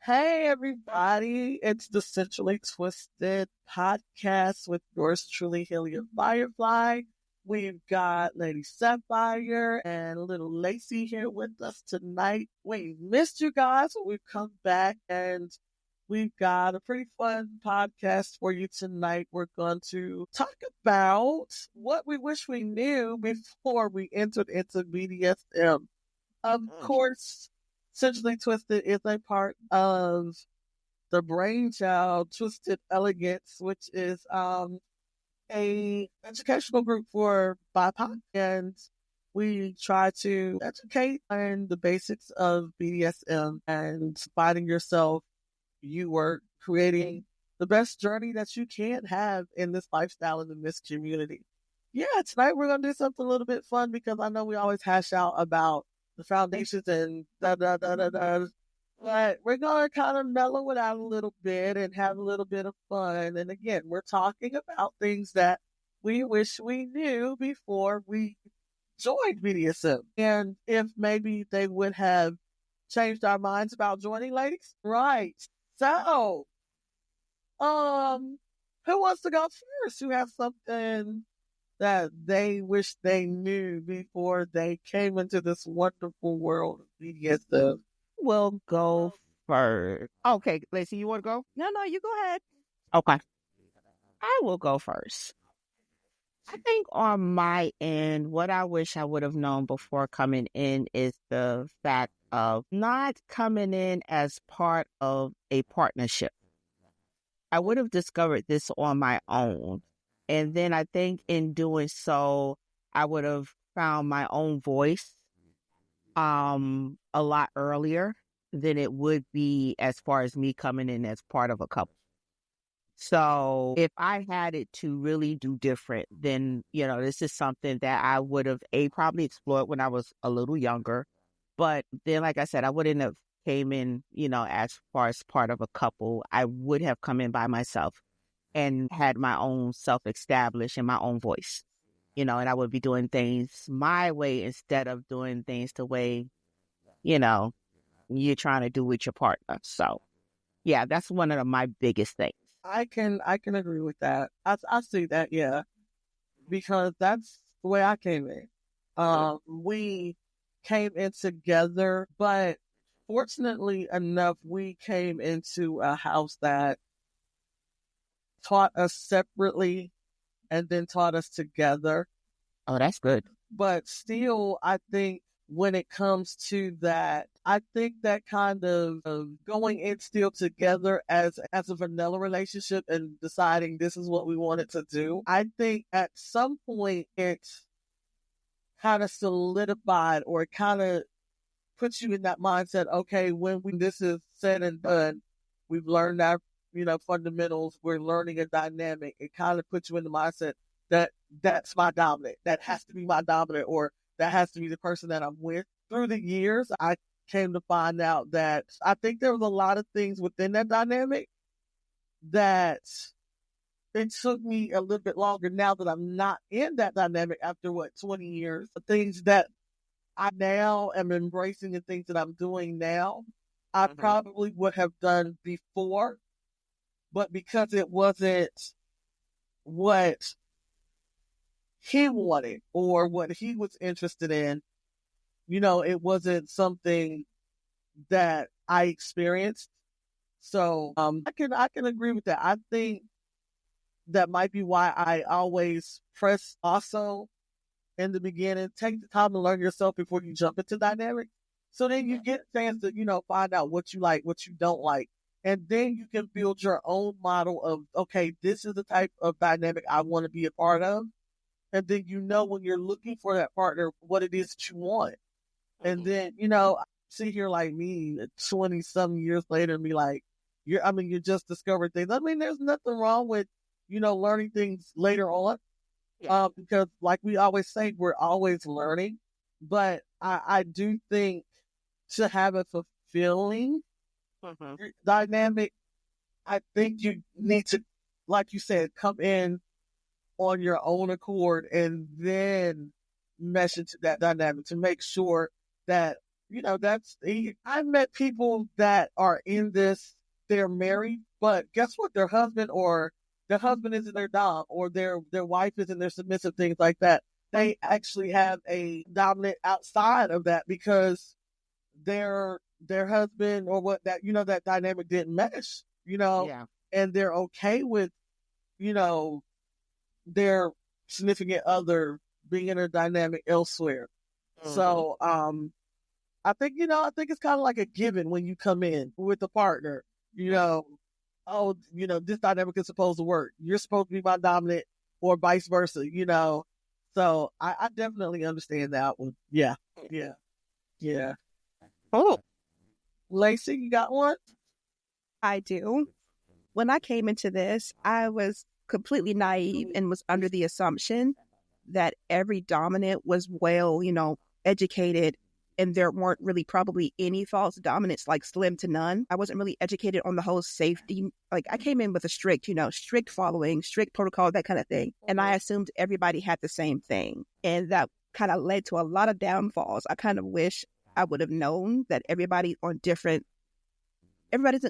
Hey, everybody. It's the Centrally Twisted podcast with yours truly, Helia Firefly. We've got Lady Sapphire and little Lacey here with us tonight. We missed you guys, but we've come back and we've got a pretty fun podcast for you tonight. We're going to talk about what we wish we knew before we entered into BDSM. Of course, Centrally Twisted is a part of the brainchild Twisted Elegance, which is a educational group for BIPOC, and we try to educate on the basics of BDSM and finding yourself. You are creating the best journey that you can have in this lifestyle and in this community. Yeah, tonight we're gonna do something a little bit fun because I know we always hash out about the foundations and da da da da da. But we're gonna kind of mellow it out a little bit and have a little bit of fun. And again, we're talking about things that we wish we knew before we joined BDSM. And if maybe they would have changed our minds about joining, ladies. Right. So, who wants to go first? Who has something that they wish they knew before they came into this wonderful world of BDSM? Will go first. Okay, Lacey, you want to go? No, you go ahead. Okay. I will go first. I think on my end, what I wish I would have known before coming in is the fact of not coming in as part of a partnership. I would have discovered this on my own. And then I think in doing so, I would have found my own voice a lot earlier than it would be as far as me coming in as part of a couple. So if I had it to really do different, then, this is something that I would have probably explored when I was a little younger. But then, like I said, I wouldn't have came in, as far as part of a couple. I would have come in by myself and had my own self-established and my own voice, and I would be doing things my way instead of doing things the way, you're trying to do with your partner. So, yeah, that's one of my biggest things. I can agree with that. I see that, yeah, because that's the way I came in. We came in together, but fortunately enough, we came into a house that taught us separately and then taught us together. Oh, that's good. But still, I think when it comes to that, I think that kind of going in still together as a vanilla relationship and deciding this is what we wanted to do, I think at some point it kind of solidified or it kind of puts you in that mindset, okay, when this is said and done, we've learned our, fundamentals, we're learning a dynamic. It kind of puts you in the mindset that that's my dominant. That has to be my dominant, or that has to be the person that I'm with. Through the years, I came to find out that I think there was a lot of things within that dynamic that it took me a little bit longer now that I'm not in that dynamic after 20 years. The things that I now am embracing and things that I'm doing now, I probably would have done before, but because it wasn't what he wanted or what he was interested in, it wasn't something that I experienced. So I can agree with that. I think that might be why I always press also in the beginning. Take the time to learn yourself before you jump into dynamic. So then you get a chance to, find out what you like, what you don't like. And then you can build your own model of, okay, this is the type of dynamic I want to be a part of. And then when you're looking for that partner, what it is that you want. And then, sit here like me 20-some years later and be like, you just discovered things. I mean, there's nothing wrong with, learning things later on. Yeah. Because like we always say, we're always learning. But I do think to have a fulfilling dynamic, I think you need to, like you said, come in on your own accord and then mesh into that dynamic to make sure that I've met people that are in this, they're married, but guess what? Their husband isn't their dom, or their wife isn't their submissive, things like that. They actually have a dominant outside of that because their husband or what that, that dynamic didn't mesh, Yeah. and they're okay with, their significant other being in a dynamic elsewhere. So, I think it's kind of like a given when you come in with a partner, this dynamic is supposed to work. You're supposed to be my dominant or vice versa, So I definitely understand that one. Yeah. Yeah. Yeah. Oh, Lacey, you got one? I do. When I came into this, I was completely naive and was under the assumption that every dominant was well, educated, and there weren't really probably any false dominants, like slim to none. I wasn't really educated on the whole safety. Like, I came in with a strict following, strict protocol, that kind of thing. And I assumed everybody had the same thing. And that kind of led to a lot of downfalls. I kind of wish I would have known that everybody doesn't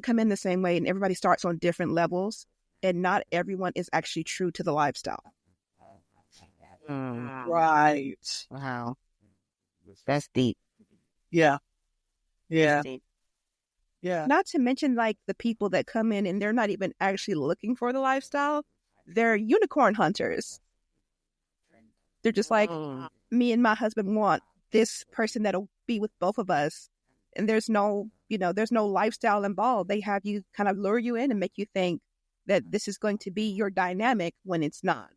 come in the same way, and everybody starts on different levels, and not everyone is actually true to the lifestyle. Right. Wow. That's deep. Yeah. Yeah. That's deep. Yeah. Not to mention, like, the people that come in and they're not even actually looking for the lifestyle. They're unicorn hunters. They're just like, me and my husband want this person that'll be with both of us. And there's no lifestyle involved. They have you kind of lure you in and make you think that this is going to be your dynamic when it's not.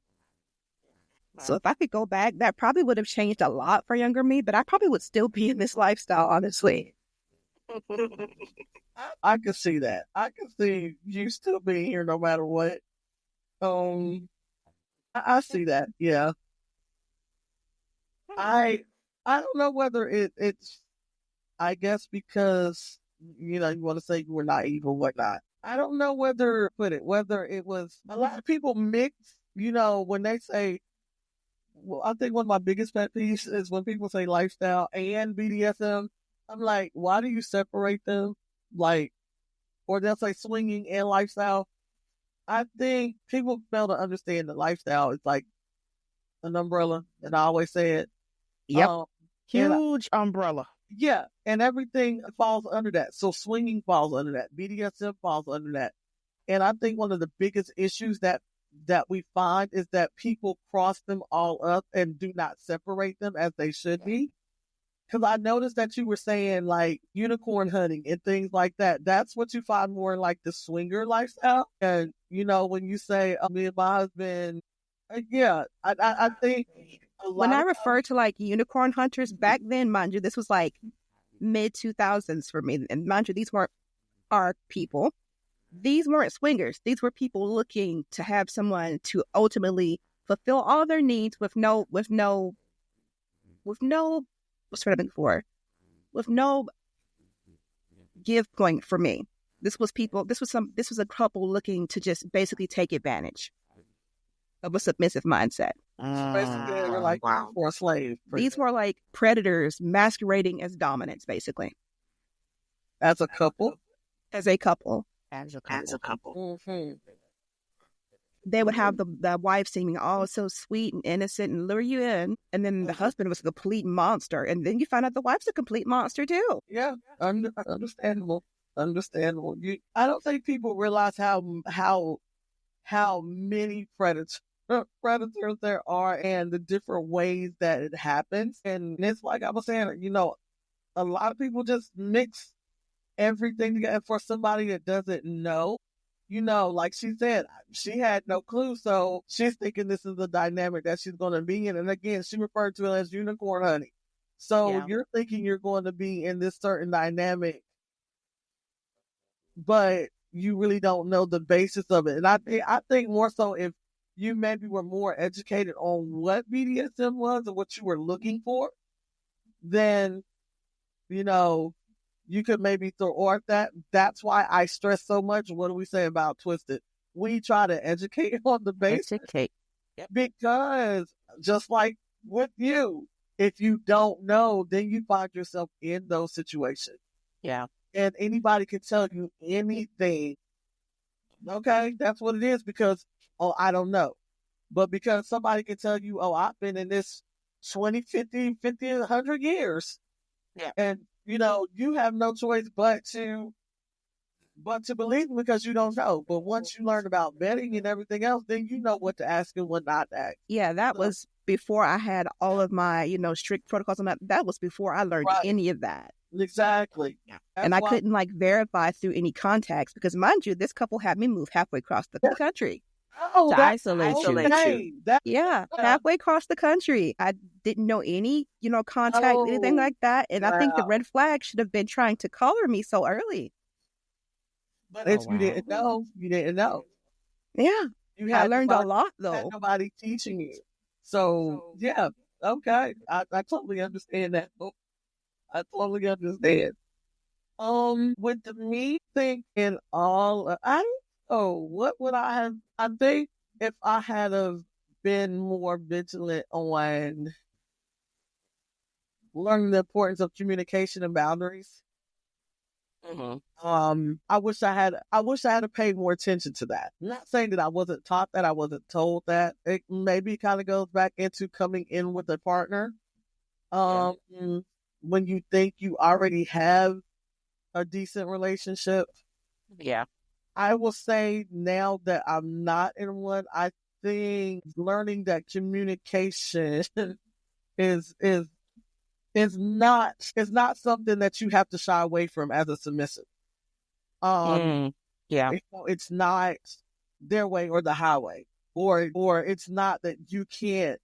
So if I could go back, that probably would have changed a lot for younger me, but I probably would still be in this lifestyle, honestly. I can see that. I can see you still being here no matter what. I see that. Yeah. I don't know whether it's, I guess because, you want to say you were naive or whatnot. I don't know whether it was, a lot of people mix, when they say, well, I think one of my biggest pet peeves is when people say lifestyle and BDSM. I'm like, why do you separate them? Like, or they'll say swinging and lifestyle. I think people fail to understand that lifestyle is like an umbrella, and I always say it. Yep. Huge umbrella. Yeah, and everything falls under that. So swinging falls under that. BDSM falls under that. And I think one of the biggest issues that we find is that people cross them all up and do not separate them as they should be. Because I noticed that you were saying like unicorn hunting and things like that. That's what you find more in like the swinger lifestyle. And, when you say, me and my husband, I think when I refer to like unicorn hunters back then, mind you, this was like mid 2000s for me. And mind you, these weren't our people. These weren't swingers. These were people looking to have someone to ultimately fulfill all their needs with no what's what I'm looking for, with no give point for me. This was a couple looking to just basically take advantage of a submissive mindset. Basically, they were like for a slave. These were like predators masquerading as dominants, basically. As a couple. Mm-hmm. They would have the wife seeming all so sweet and innocent and lure you in, and then the husband was a complete monster, and then you find out the wife's a complete monster too. Yeah, understandable. I don't think people realize how many predators there are and the different ways that it happens. And it's like I was saying, a lot of people just mix everything together. For somebody that doesn't know, like she said, she had no clue. So she's thinking this is the dynamic that she's going to be in. And again, she referred to it as unicorn hunting. So you're thinking you're going to be in this certain dynamic, but you really don't know the basis of it. And I think more so if you maybe were more educated on what BDSM was and what you were looking for, then, you could maybe thwart that. That's why I stress so much. What do we say about Twisted? We try to educate on the basics. Educate. Yep. Because just like with you, if you don't know, then you find yourself in those situations. Yeah. And anybody can tell you anything. Okay, that's what it is because, oh, I don't know. But because somebody can tell you, oh, I've been in this 20, 50, 100 years. Yeah. And, you have no choice but to believe them because you don't know. But once you learn about betting and everything else, then you know what to ask and what not to ask. Yeah, that was before I had all of my, strict protocols on that. That was before I learned any of that. Exactly. Yeah. And I couldn't verify through any contacts because, mind you, this couple had me move halfway across the country to isolate you. Yeah. Halfway across the country. I didn't know any, contact, anything like that. And I think the red flag should have been trying to color me so early. But if you didn't know, you didn't know. Yeah. I learned a lot, though. Had nobody teaching you. So, yeah. Okay. I totally understand that. I totally understand. With me thinking I don't know, what would I have? I think if I had have been more vigilant on learning the importance of communication and boundaries. I wish I had paid more attention to that. I'm not saying that I wasn't taught that, I wasn't told that. It maybe kind of goes back into coming in with a partner. When you think you already have a decent relationship. Yeah. I will say now that I'm not in one, I think learning that communication is not something that you have to shy away from as a submissive. Yeah. It's not their way or the highway, or it's not that you can't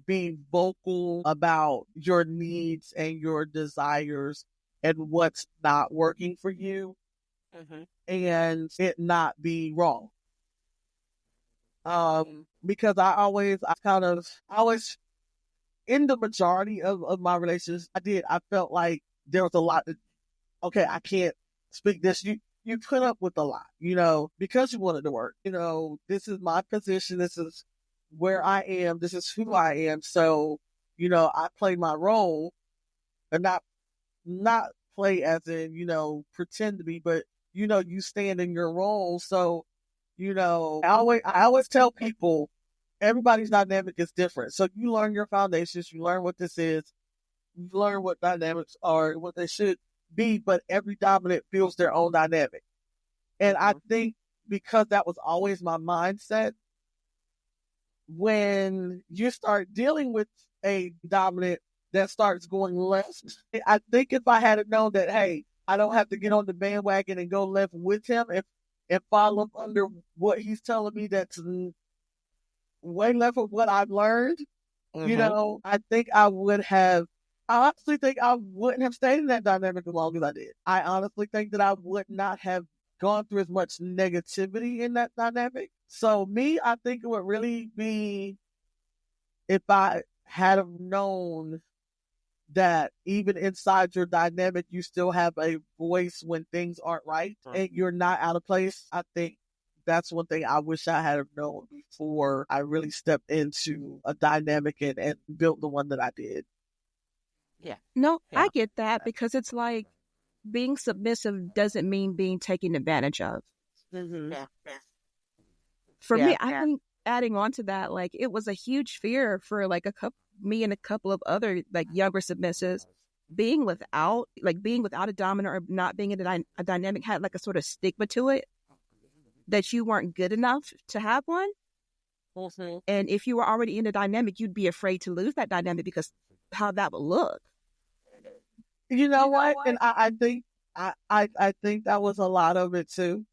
be vocal about your needs and your desires and what's not working for you, and it not be wrong. Because I always in the majority of my relationships, I felt like there was a lot that, okay, I can't speak this. You put up with a lot, because you wanted to work. This is my position. This is where I am. This is who I am. So, I play my role, and not play as in, pretend to be, but, you stand in your role. So, I always tell people, everybody's dynamic is different. So you learn your foundations, you learn what this is, you learn what dynamics are, what they should be, but every dominant feels their own dynamic. And I think because that was always my mindset, when you start dealing with a dominant that starts going left, I think if I had known that, hey, I don't have to get on the bandwagon and go left with him and follow under what he's telling me, that's way left of what I've learned, I think I honestly think I wouldn't have stayed in that dynamic as long as I did. I honestly think that I would not have gone through as much negativity in that dynamic. So I think it would really be if I had have known that even inside your dynamic, you still have a voice when things aren't right and you're not out of place. I think that's one thing I wish I had known before I really stepped into a dynamic and built the one that I did. Yeah. No, yeah. I get that, because it's like being submissive doesn't mean being taken advantage of. Yeah. For me, I think adding on to that, it was a huge fear for me and a couple of other younger submissives being without a dominant or not being in a dynamic had a sort of stigma to it, that you weren't good enough to have one. And if you were already in a dynamic, you'd be afraid to lose that dynamic because how that would look. You know what? And I think I think that was a lot of it too.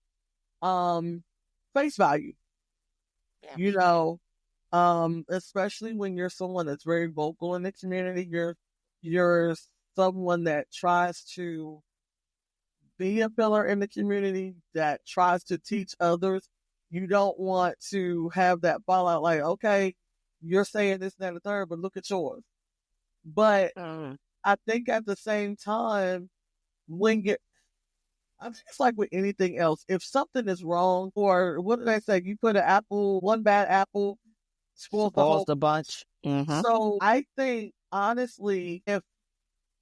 Face value. Especially when you're someone that's very vocal in the community, you're someone that tries to be a pillar in the community, that tries to teach others. You don't want to have that fallout okay, you're saying this, that, and the third, but look at yours. But I think at the same time, it's like with anything else, if something is wrong, or what did I say? You put one bad apple, spoils the bunch. So I think honestly, if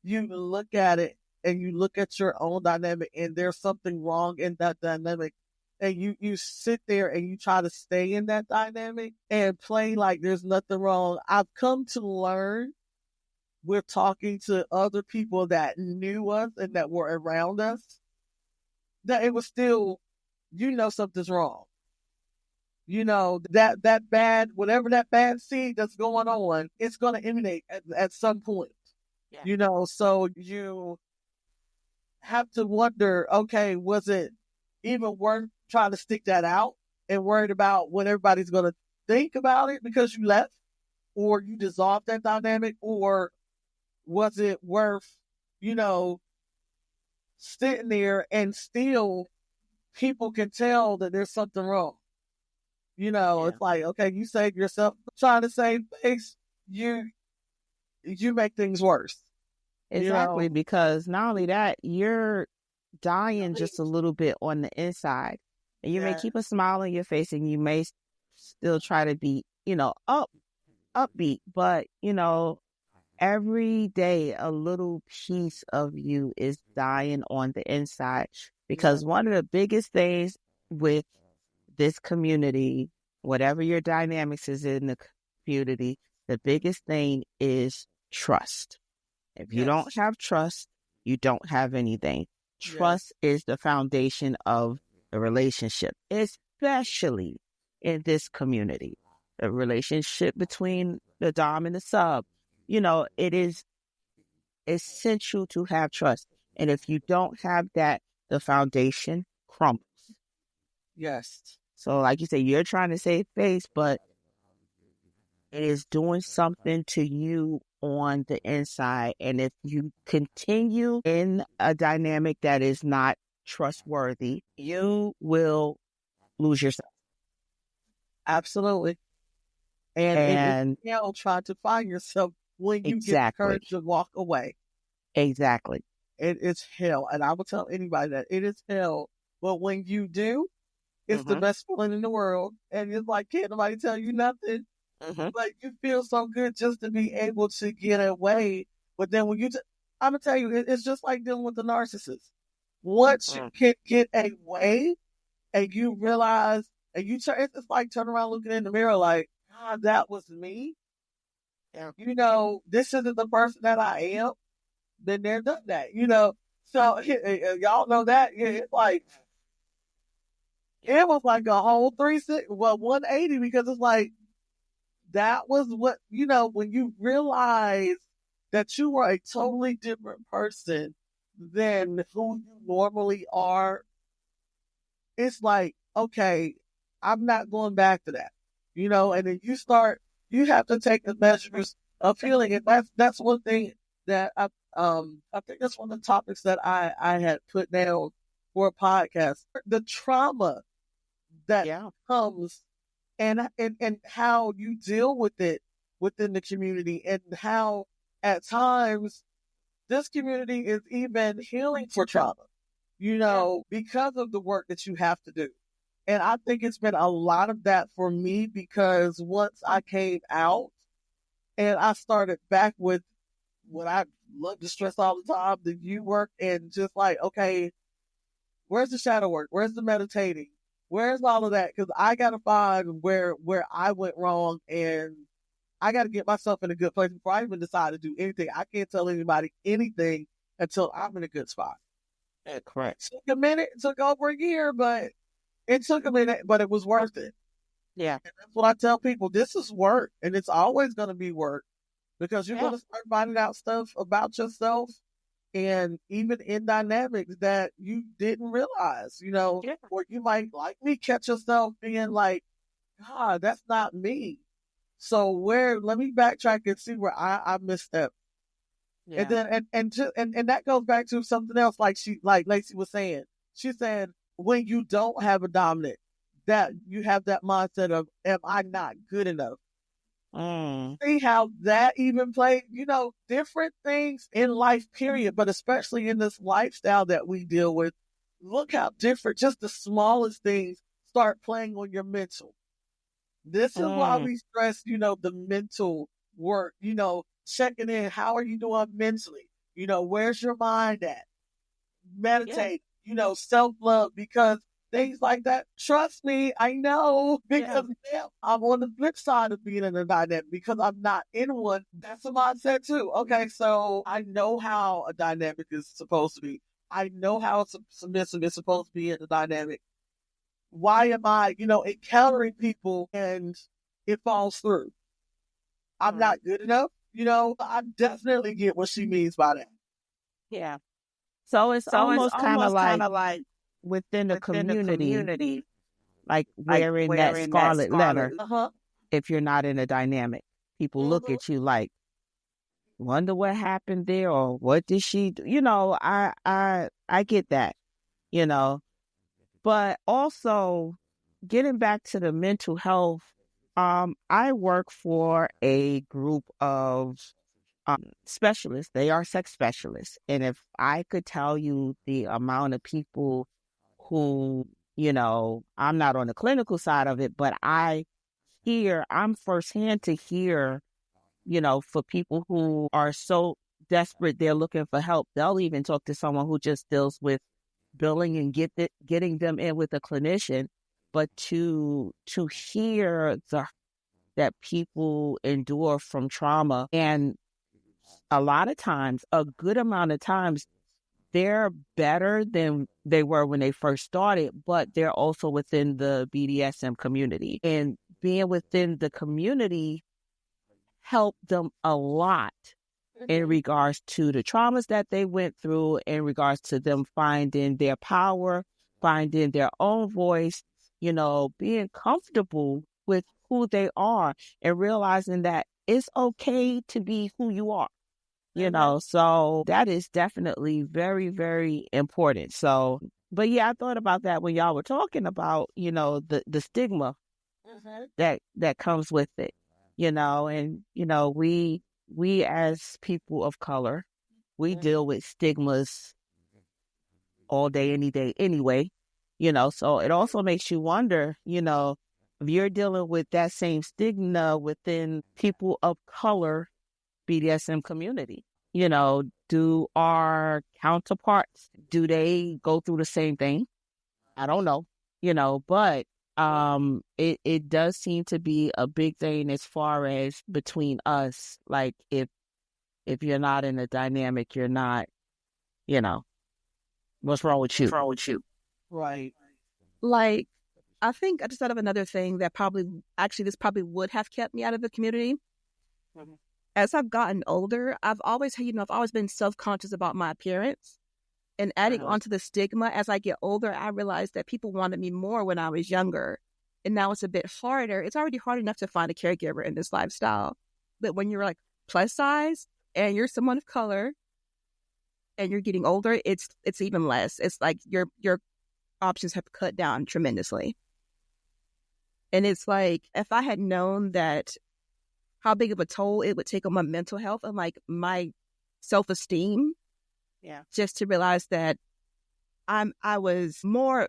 you look at it and you look at your own dynamic and there's something wrong in that dynamic, and you sit there and you try to stay in that dynamic and play like there's nothing wrong. I've come to learn with talking to other people that knew us and that were around us, that it was still, something's wrong. That bad, whatever that bad seed that's going on, it's going to emanate at some point. Yeah. So you have to wonder, okay, was it even worth trying to stick that out and worried about what everybody's going to think about it because you left or you dissolved that dynamic? Or was it worth, sitting there and still people can tell that there's something wrong? It's like, okay, you save yourself trying to save face, you make things worse. Exactly, because not only that, you're dying just a little bit on the inside. And you may keep a smile on your face and you may still try to be, upbeat. But, every day a little piece of you is dying on the inside. Because one of the biggest things with this community, whatever your dynamics is in the community, the biggest thing is trust. If you don't have trust, you don't have anything. Trust is the foundation of the relationship, especially in this community. The relationship between the dom and the sub, it is essential to have trust. And if you don't have that, the foundation crumbles. Yes. So like you say, you're trying to save face, but it is doing something to you on the inside. And if you continue in a dynamic that is not trustworthy, you will lose yourself. Absolutely. And it's try to find yourself when you get the courage to walk away. Exactly. It's hell. And I will tell anybody that it is hell. But when you do, it's the best feeling in the world. And it's like, can't nobody tell you nothing. Like, you feel so good just to be able to get away. But then when I'm going to tell you, it's just like dealing with the narcissist. Once you can get away and you realize, and it's like turning around looking in the mirror like, God, that was me. Yeah. This isn't the person that I am. Then they're done that, So y'all know that. It's like, it was like a whole 180, because it's like, that was what, when you realize that you were a totally different person than who you normally are, it's like, okay, I'm not going back to that, and then you have to take the measures of healing. And that's one thing that I think that's one of the topics that I had put down for a podcast. The trauma that comes and how you deal with it within the community, and how at times this community is even healing for trauma, because of the work that you have to do. And I think it's been a lot of that for me, because once I came out and I started back with what I love to stress all the time, the you work, and just like, okay, where's the shadow work? Where's the meditating? Where's all of that? Because I got to find where I went wrong, and I got to get myself in a good place before I even decide to do anything. I can't tell anybody anything until I'm in a good spot. That's correct. It took a minute. It took over a year, but it took a minute, but it was worth it. Yeah. And that's what I tell people. This is work, and it's always going to be work, because you're going to start finding out stuff about yourself, and even in dynamics that you didn't realize, or you might, like me, catch yourself being like, God, that's not me. So let me backtrack and see where I misstepped. Yeah. And then, and that goes back to something else, like Lacey was saying. She said, when you don't have a dominant, that you have that mindset of, am I not good enough? See how that even plays, different things in life, period, but especially in this lifestyle that we deal with. Look how different just the smallest things start playing on your mental. This is why we stress, the mental work, checking in. How are you doing mentally? Where's your mind at? Meditate, self-love, because things like that. Trust me, I know, because I'm on the flip side of being in a dynamic because I'm not in one. That's a mindset too. Okay, so I know how a dynamic is supposed to be. I know how submissive is supposed to be in a dynamic. Why am I, encountering people and it falls through? I'm not good enough. I definitely get what she means by that. Yeah. So it's almost kind of like within the community, like wearing that scarlet letter. If you're not in a dynamic, people look at you like, wonder what happened there, or what did she do? I get that, but also getting back to the mental health. I work for a group of specialists. They are sex specialists. And if I could tell you the amount of people who, I'm not on the clinical side of it, but I'm firsthand to hear, for people who are so desperate, they're looking for help. They'll even talk to someone who just deals with billing and getting them in with a clinician. But to hear that people endure from trauma, and a lot of times, a good amount of times, they're better than they were when they first started, but they're also within the BDSM community. And being within the community helped them a lot in regards to the traumas that they went through, in regards to them finding their power, finding their own voice, being comfortable with who they are and realizing that it's okay to be who you are. So that is definitely very, very important. So, but yeah, I thought about that when y'all were talking about, the stigma that comes with it, and, we as people of color, we deal with stigmas all day, any day, anyway, so it also makes you wonder, if you're dealing with that same stigma within people of color BDSM community. Do our counterparts, do they go through the same thing? I don't know, but it does seem to be a big thing as far as between us. Like if you're not in a dynamic, you're not, what's wrong with you? Right. Like, I think I just thought of another thing that this probably would have kept me out of the community. Mm-hmm. As I've gotten older, I've always been self-conscious about my appearance. And adding onto the stigma, as I get older, I realized that people wanted me more when I was younger. And now it's a bit harder. It's already hard enough to find a caregiver in this lifestyle. But when you're like plus size and you're someone of color and you're getting older, it's even less. It's like your options have cut down tremendously. And it's like, if I had known that how big of a toll it would take on my mental health and like my self-esteem, just to realize that I was more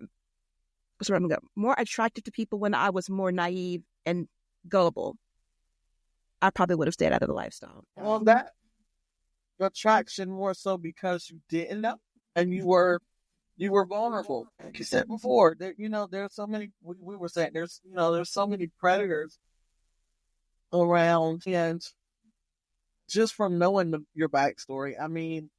attracted to people when I was more naive and gullible, I probably would have stayed out of the lifestyle. Well, that attraction more so because you didn't know and you were vulnerable. Like you said before, there's so many. We were saying there's so many predators around, and just from knowing your backstory, I mean,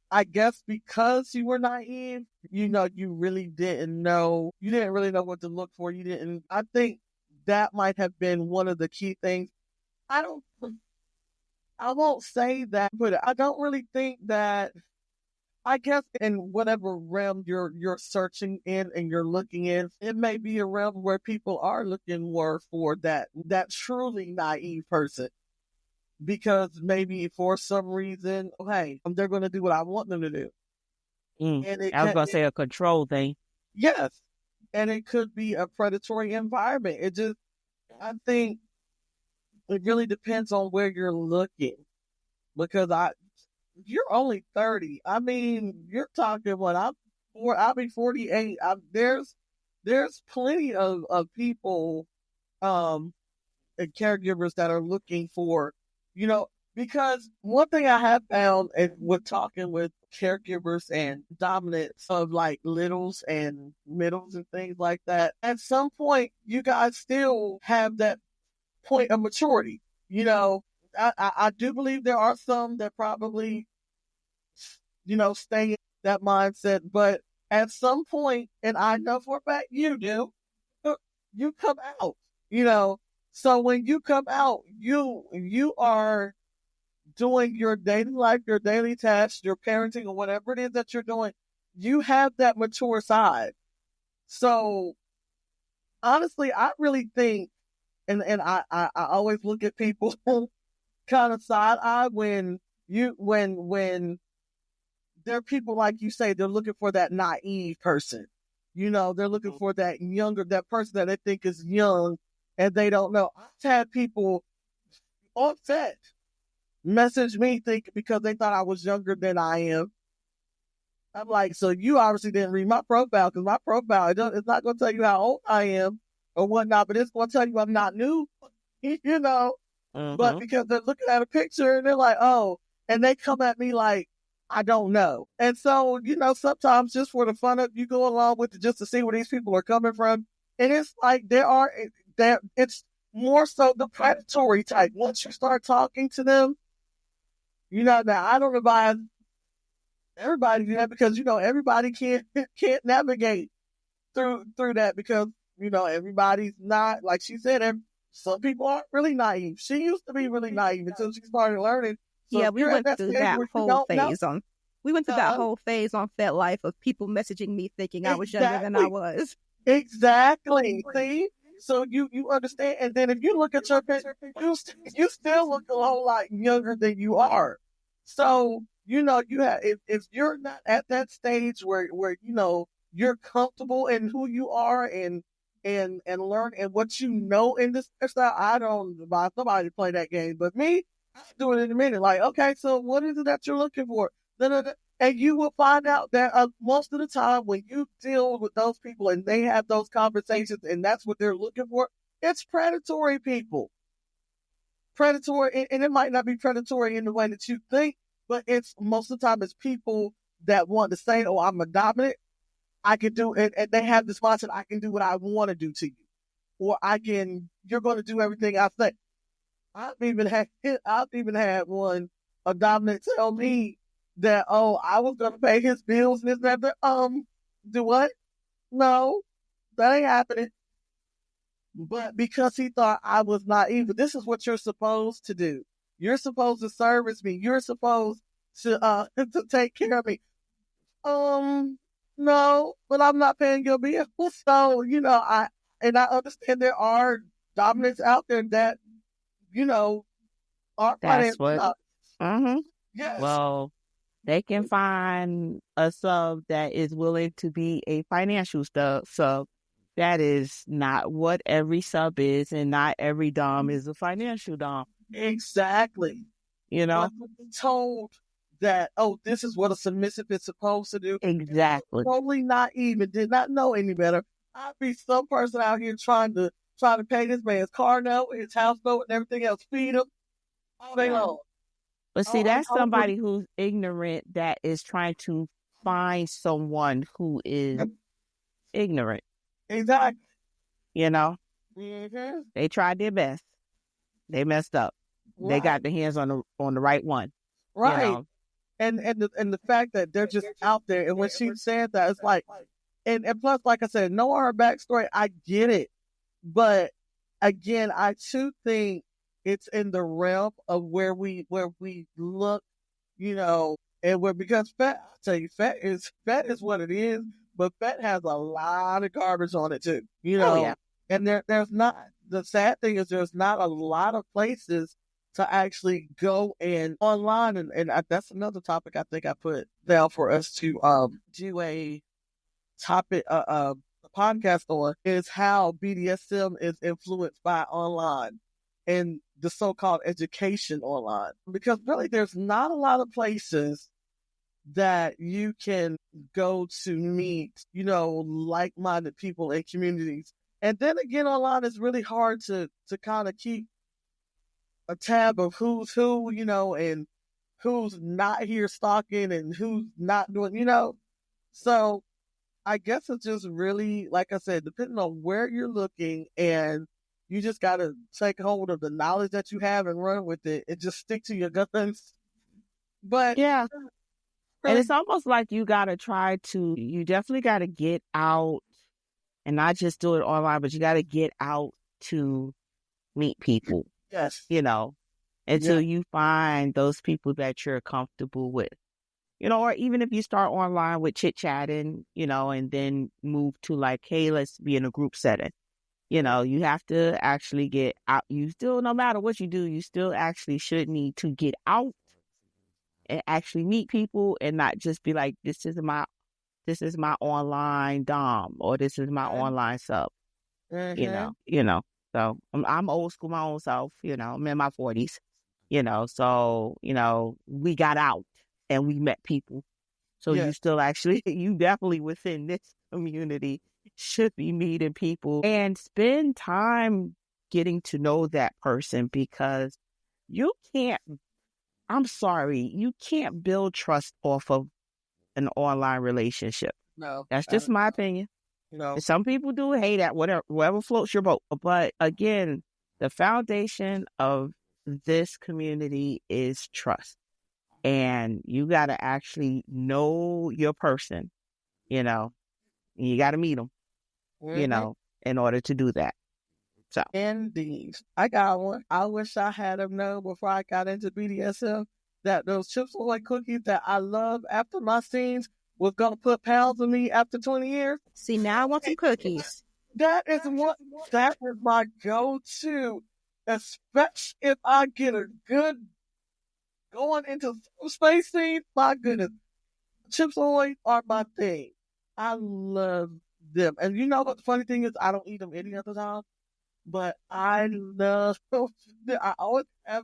I guess because you were naive, you really didn't know. You didn't really know what to look for. I think that might have been one of the key things. I won't say that, but I don't really think that. I guess in whatever realm you're searching in and you're looking in, it may be a realm where people are looking more for that truly naive person. Because maybe for some reason, hey, they're going to do what I want them to do. And I was going to say a control thing. Yes. And it could be a predatory environment. I think it really depends on where you're looking. Because you're only 30. I mean, you're talking I'll be 48. There's plenty of people, and caregivers that are looking for, Because one thing I have found with talking with caregivers and dominants of like littles and middles and things like that, at some point you guys still have that point of maturity. I do believe there are some that probably, stay in that mindset, but at some point, and I know for a fact you do, you come out, you know. So when you come out, you are doing your daily life, your daily tasks, your parenting, or whatever it is that you're doing. You have that mature side. So honestly, I really think, and I always look at people kind of side eye when there are people like you say, they're looking for that naive person. They're looking for that person that they think is young and they don't know. I've had people on set message me because they thought I was younger than I am. I'm like, so you obviously didn't read my profile, because my profile, it's not going to tell you how old I am or whatnot, but it's going to tell you I'm not new, But because they're looking at a picture and they're like, oh, and they come at me like, I don't know. And so, sometimes just for the fun of you go along with it just to see where these people are coming from. And it's like it's more so the predatory type. Once you start talking to them, now I don't advise everybody do that, because, everybody can't navigate through that, because, everybody's not, like she said, some people aren't really naive. She used to be really naive until she started learning. So yeah, we went through that whole phase on. We went through that whole phase on Fetlife of people messaging me thinking I was younger than I was. Exactly. See, so you understand, and then if you look at your picture, you still look a whole lot younger than you are. So you have, if you're not at that stage where you're comfortable in who you are and learn and what in this style. I don't advise somebody to play that game, but me, I do it in a minute. Like, okay, so what is it that you're looking for? And you will find out that most of the time when you deal with those people and they have those conversations and that's what they're looking for, it's predatory people. Predatory, and it might not be predatory in the way that you think, but it's most of the time it's people that want to say, oh, I'm a dominant. I can do it, and they have this mindset, I can do what I want to do to you. Or you're going to do everything I say. I've even had one, a dominant, tell me that, oh, I was going to pay his bills and this and that. Do what? No, that ain't happening. But because he thought I was naive, this is what you're supposed to do. You're supposed to service me. You're supposed to take care of me. No, but I'm not paying your bill. So, I understand there are dominants out there that, are that's what. Yes. Well, they can find a sub that is willing to be a financial sub. That is not what every sub is, and not every dom is a financial dom. Exactly. But told that, oh, this is what a submissive is supposed to do. Exactly. Totally naive and did not know any better. I'd be some person out here trying to pay this man's car note, his house note, and everything else, feed him all day long. But see, that's somebody who's ignorant that is trying to find someone who is ignorant. Exactly. They tried their best. They messed up. Right. They got their hands on the right one. Right. And the fact that they're just out there, and when she said that, it's like, and plus, like I said, knowing her backstory, I get it. But again, I too think it's in the realm of where we look, and because Fet, I'll tell you, Fet is what it is, but Fet has a lot of garbage on it too, Oh, yeah. And there's not, the sad thing is there's not a lot of places to actually go and online, and that's another topic I think I put down for us to do a topic a podcast on, is how BDSM is influenced by online and the so-called education online, because really there's not a lot of places that you can go to meet like-minded people and communities. And then again, online is really hard to kind of keep a tab of who's who, and who's not here stalking and who's not doing. So I guess it's just really, like I said, depending on where you're looking, and you just got to take hold of the knowledge that you have and run with it and just stick to your guns. But Yeah. And really, it's almost like you definitely got to get out and not just do it online, but you got to get out to meet people, yes, until yeah, you find those people that you're comfortable with. Or even if you start online with chit chatting, and then move to like, hey, let's be in a group setting. You have to actually get out. You still, no matter what you do, you still actually should need to get out and actually meet people and not just be like, this is my online dom, or this is my online sub. So I'm old school, my own self. I'm in my 40s. So we got out and we met people. So yeah, you still actually, you definitely within this community should be meeting people and spend time getting to know that person, because I'm sorry, you can't build trust off of an online relationship. no, That's just my opinion. no, And some people do hate that, whatever floats your boat. But again, the foundation of this community is trust. And you got to actually know your person, and you got to meet them, in order to do that. So, indeed. I got one. I wish I had them known before I got into BDSM that those Chips Ahoy cookies that I love after my scenes was going to put pounds on me after 20 years. See, now I want some cookies. That is my go-to, especially if I get a good going into space scene. My goodness, Chips Ahoy are my thing. I love them, and you know what the funny thing is? I don't eat them any other time, but I love. I always have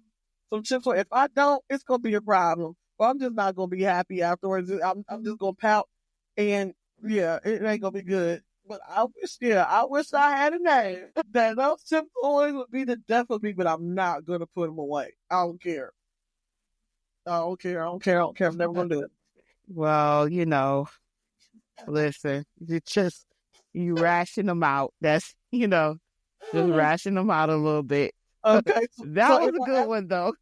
some Chips Ahoy. If I don't, it's gonna be a problem. But I'm just not gonna be happy afterwards. I'm just gonna pout, and yeah, it ain't gonna be good. But I wish I had a name. That those Chips Ahoy would be the death of me, but I'm not gonna put them away. I don't care. I don't care. I'm never gonna do it. well, listen, you ration them out. That's, just ration them out a little bit. Okay, That was a good one, though.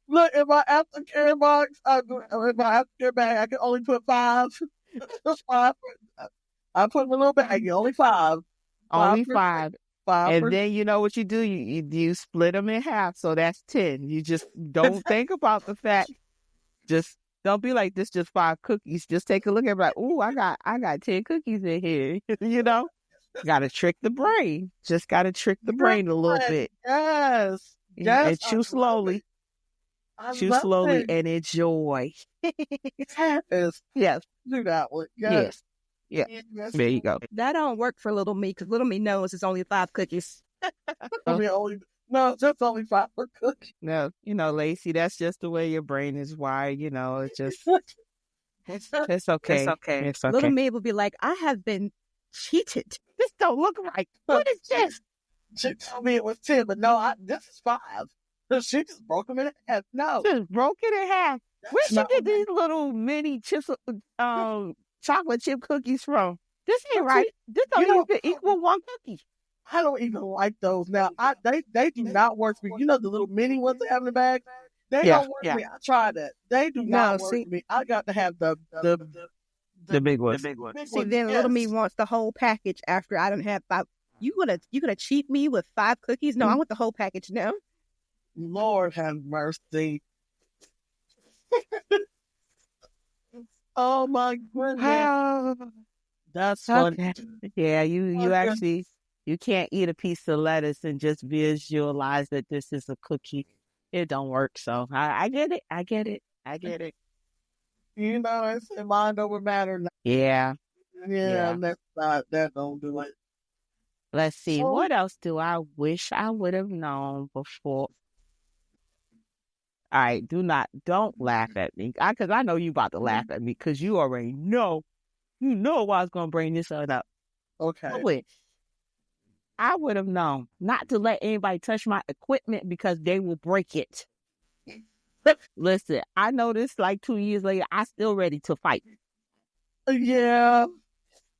Look, in my aftercare box, in my aftercare bag, I can only put 5. 5. I put in a little bag, only 5. Only 5. 5. And then you know what you do? You split them in half, so that's 10. You just don't think about the fact. Just don't be like, this just 5 cookies. Just take a look at it, like, ooh, I got 10 cookies in here. Got to trick the brain. Just got to trick the brain a little bit. Yes. And chew slowly. Chew slowly and enjoy. Yes. Yes. Do that one. Yes. Yeah. There you go. That don't work for little me, because little me knows it's only 5 cookies. No, just only 5 per cookie. No, Lacey, that's just the way your brain is wired. It's just, it's okay. It's okay. Little me will be like, I have been cheated. This don't look right. What is this? She told me it was 10, but no, this is 5. She just broke them in half. No. Just broke it in half. Where she get these little mini chips, chocolate chip cookies from? This ain't right. This don't even equal 1 cookie. I don't even like those now. They do not work for me. You know the little mini ones they have in the bag? They don't work for me. I tried that. They do not work for me. I got to have the big ones. See, then little me wants the whole package after I don't have 5. You gonna cheat me with 5 cookies? No, I want the whole package now. Lord have mercy. Oh my goodness. That's funny. Yeah, you actually, you can't eat a piece of lettuce and just visualize that this is a cookie. It don't work. So I get it. I get it. It's mind over matter now. Yeah. Yeah. That don't do it. Let's see. What else do I wish I would have known before? All right, don't laugh at me. Because I know you about to laugh at me, because you already know. You know why I was going to bring this up. Okay. I wish I would have known not to let anybody touch my equipment because they will break it. Listen, I know this like 2 years later, I still ready to fight. Yeah.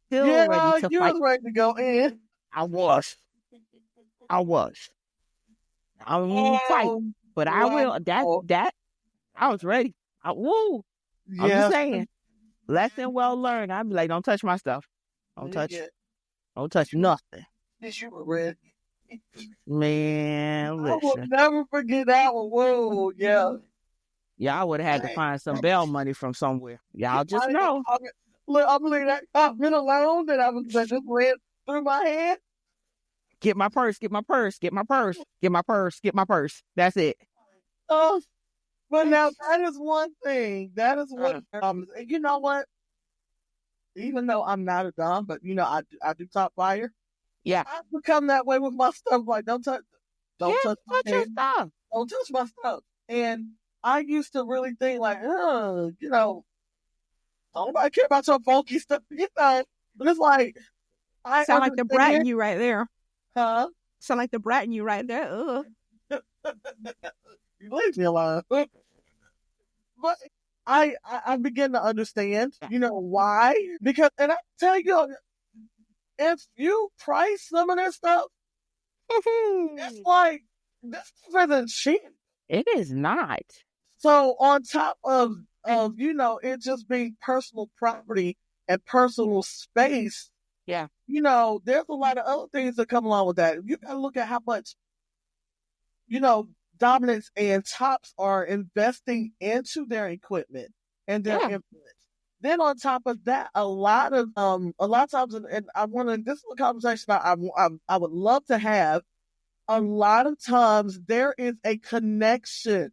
Still Yeah, ready to you fight. was ready to go in. I was. I won't fight, but I will. That I was ready. I'm just saying. Lesson well learned. I'd be like, don't touch my stuff. Don't touch nothing. You were ready. Man, I will listen. never forget that one. Whoa, yeah. Y'all would have had to find some bail money from somewhere. Y'all just know. Look, I believe that cop been alone that just went through my head. Get my purse. That's it. But now that is one thing. That is what. You know what? Even though I'm not a dom, but I do top fire. Yeah, I've become that way with my stuff. Like, don't touch your stuff. Don't touch my stuff. And I used to really think like, don't nobody care about your funky stuff, But it's like, I sound like the brat in you right there. Huh? Sound like the brat in you right there. Ugh. You leave me alone. But I begin to understand, why? Because, and I tell you, if you price some of this stuff, it's like, this stuff isn't cheap. It is not. So on top of it just being personal property and personal space, yeah, there's a lot of other things that come along with that. You gotta look at how much, dominance and tops are investing into their equipment and their influence. Then on top of that, a lot of times, and I want to. This is a conversation I would love to have. A lot of times there is a connection.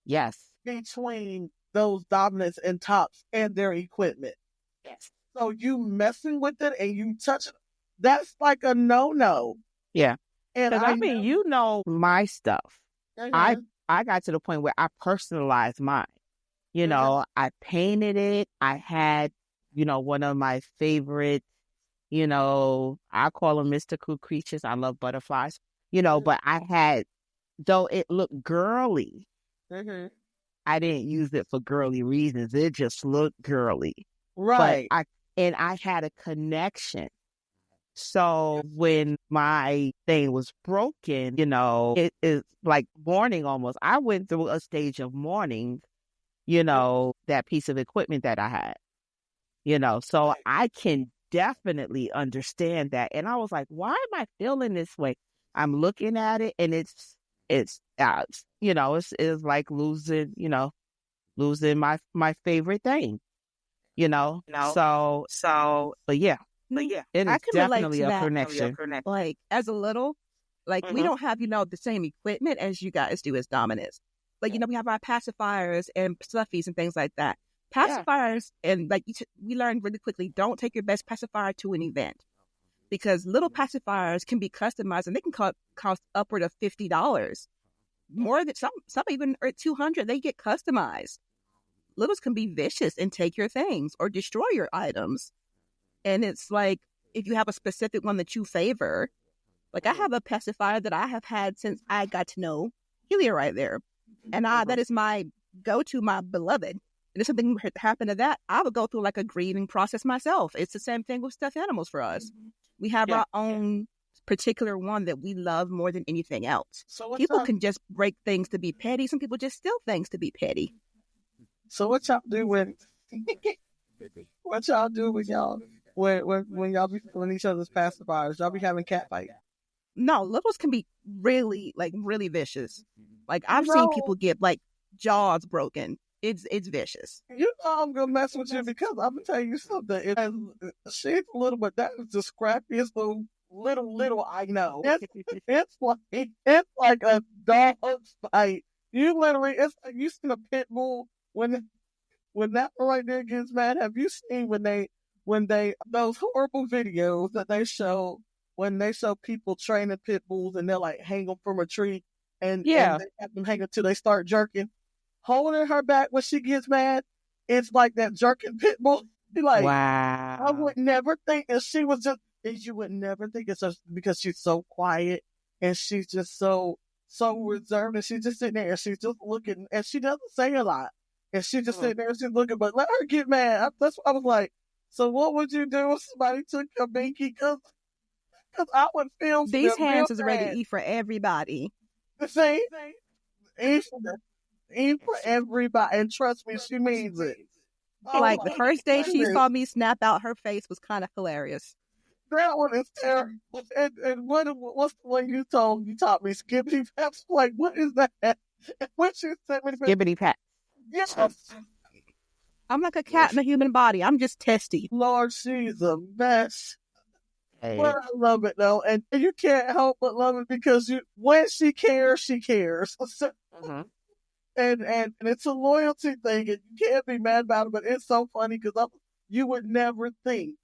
Yes. Between those dominants and tops and their equipment. Yes. So you messing with it and you touch it, that's like a no-no. Yeah. And my stuff. Uh-huh. I got to the point where I personalized mine. I painted it. I had, one of my favorite, I call them mystical creatures. I love butterflies, but I had, though it looked girly, I didn't use it for girly reasons. It just looked girly. Right. But I had a connection. So when my thing was broken, it is like mourning almost. I went through a stage of mourning, that piece of equipment that I had, so I can definitely understand that. And I was like, why am I feeling this way? I'm looking at it and it's like losing my favorite thing, so, but yeah, it is definitely a connection. Like as a little, we don't have, the same equipment as you guys do as dominants. Like, we have our pacifiers and stuffies and things like that. Pacifiers, and we learned really quickly, don't take your best pacifier to an event. Because little pacifiers can be customized and they can cost upward of $50. More than some even are $200. They get customized. Littles can be vicious and take your things or destroy your items. And it's like, if you have a specific one that you favor, like I have a pacifier that I have had since I got to know Helia right there. And that is my go-to, my beloved. And if something happened to that, I would go through like a grieving process myself. It's the same thing with stuffed animals for us. We have our own particular one that we love more than anything else. So people can just break things to be petty. Some people just steal things to be petty. So what y'all do when y'all be stealing each other's pacifiers? Y'all be having cat fight? No, littles can be really vicious. Like I've seen people get like jaws broken. It's vicious. I'm gonna mess with you because I'm gonna tell you something. She's little, but that is the scrappiest little I know. It's like a dog fight. You literally, it's like you seen a pit bull when that one right there gets mad. Have you seen when they those horrible videos that they show when they show people training pit bulls and they're like hang them from a tree and they have them hang until they start jerking, holding her back when she gets mad. It's like that jerking pit bull. Like, wow. I would never think that she was just And you would never think it's just because she's so quiet and she's just so reserved, and she's just sitting there and she's just looking, and she doesn't say a lot. And she's just sitting there and she's looking, but let her get mad. That's what I was like. So what would you do if somebody took your binky? Because I would feel These hands real is ready bad. to eat for everybody. The same thing. Eat for everybody. And trust me, she means it. Like the first day she goodness. saw me snap out, her face was kind of hilarious. That one is terrible. And what's the one you taught me? Skippity Peps. Like, what is that? And when she said me, Skibbity pat. yes. I'm like a cat in a human body. I'm just testy. Lord, she's a mess. Hey. But I love it though, and you can't help but love it because when she cares, she cares. So, and it's a loyalty thing, and you can't be mad about it. But it's so funny because you would never think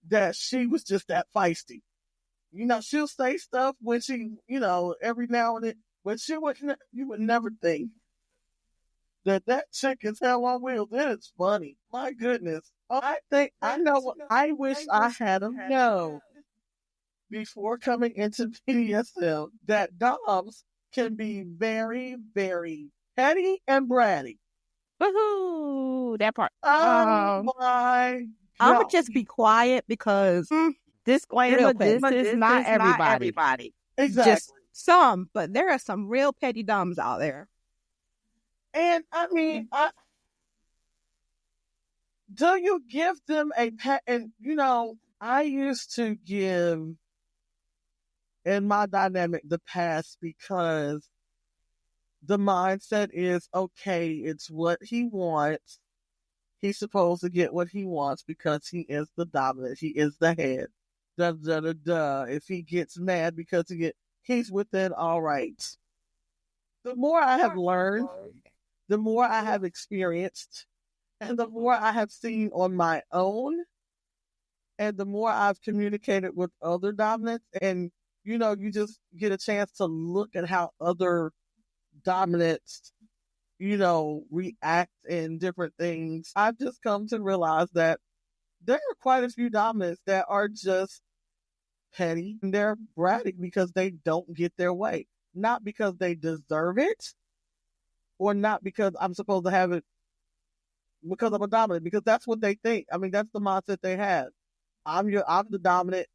that she was just that feisty. You know, she'll say stuff when she, every now and then, but you would never think that chick is hell on wheels. It is funny. My goodness. I wish I had known before coming into BDSM that doms can be very, very petty and bratty. Woohoo! That part. Oh my I'm God. gonna just be quiet because Disclaimer, this is not everybody. Exactly. Just some, but there are some real petty dumbs out there. And I mean, do you give them a pet? And I used to give in my dynamic the pass because the mindset is okay. It's what he wants. He's supposed to get what he wants because he is the dominant. He is the head. Da da da da. If he gets mad because he's within all rights. The more I have learned, the more I have experienced, and the more I have seen on my own, and the more I've communicated with other dominants, and you just get a chance to look at how other dominants, react in different things. I've just come to realize that there are quite a few dominants that are just petty and they're bratty because they don't get their way. Not because they deserve it, or not because I'm supposed to have it because I'm a dominant, because that's what they think. I mean, that's the mindset they have. I'm the dominant.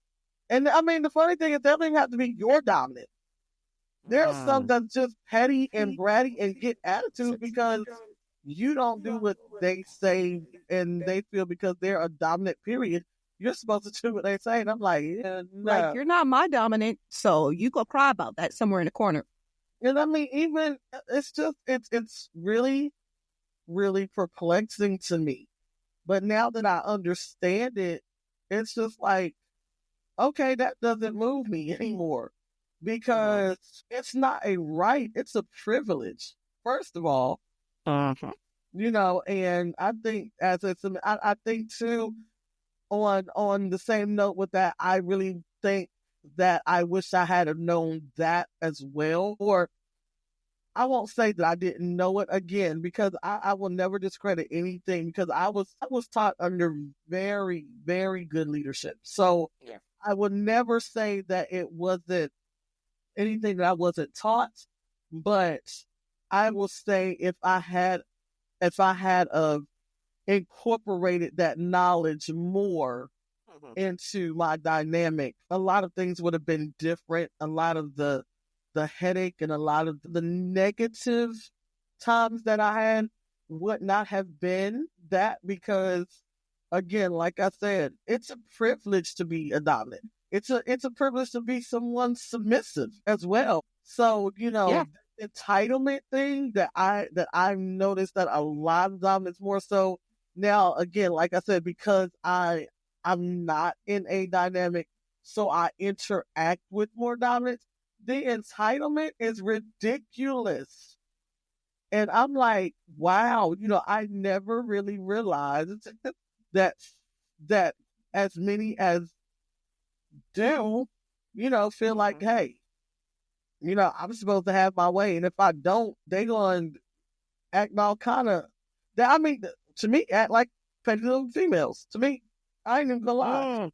And I mean, the funny thing is, they don't even have to be your dominant. There's some that's just petty and bratty and get attitude because you don't do what they say and they feel because they're a dominant, period. You're supposed to do what they say. And I'm like, yeah, no. Like, you're not my dominant, so you go cry about that somewhere in the corner. And I mean, even, it's really, really perplexing to me. But now that I understand it, it's just like, okay, that doesn't move me anymore. Because it's not a right, it's a privilege, first of all. And I think I think too, on the same note with that, I really think that I wish I had known that as well. Or I won't say that I didn't know it again, because I will never discredit anything, because I was taught under very, very good leadership. So I would never say that it wasn't anything that I wasn't taught, but I will say if I had incorporated that knowledge more into my dynamic, a lot of things would have been different. A lot of the headache and a lot of the negative times that I had would not have been that, because again, like I said, it's a privilege to be a dominant. It's a privilege to be someone submissive as well. So, entitlement thing that I've noticed that a lot of dominants more so now, again, like I said, because I'm not in a dynamic, so I interact with more dominants. The entitlement is ridiculous. And I'm like, wow, I never really realized that as many as do, feel like, hey, I'm supposed to have my way. And if I don't, they going to act all kind of, to me, act like petty little females. To me, I ain't even gonna lie.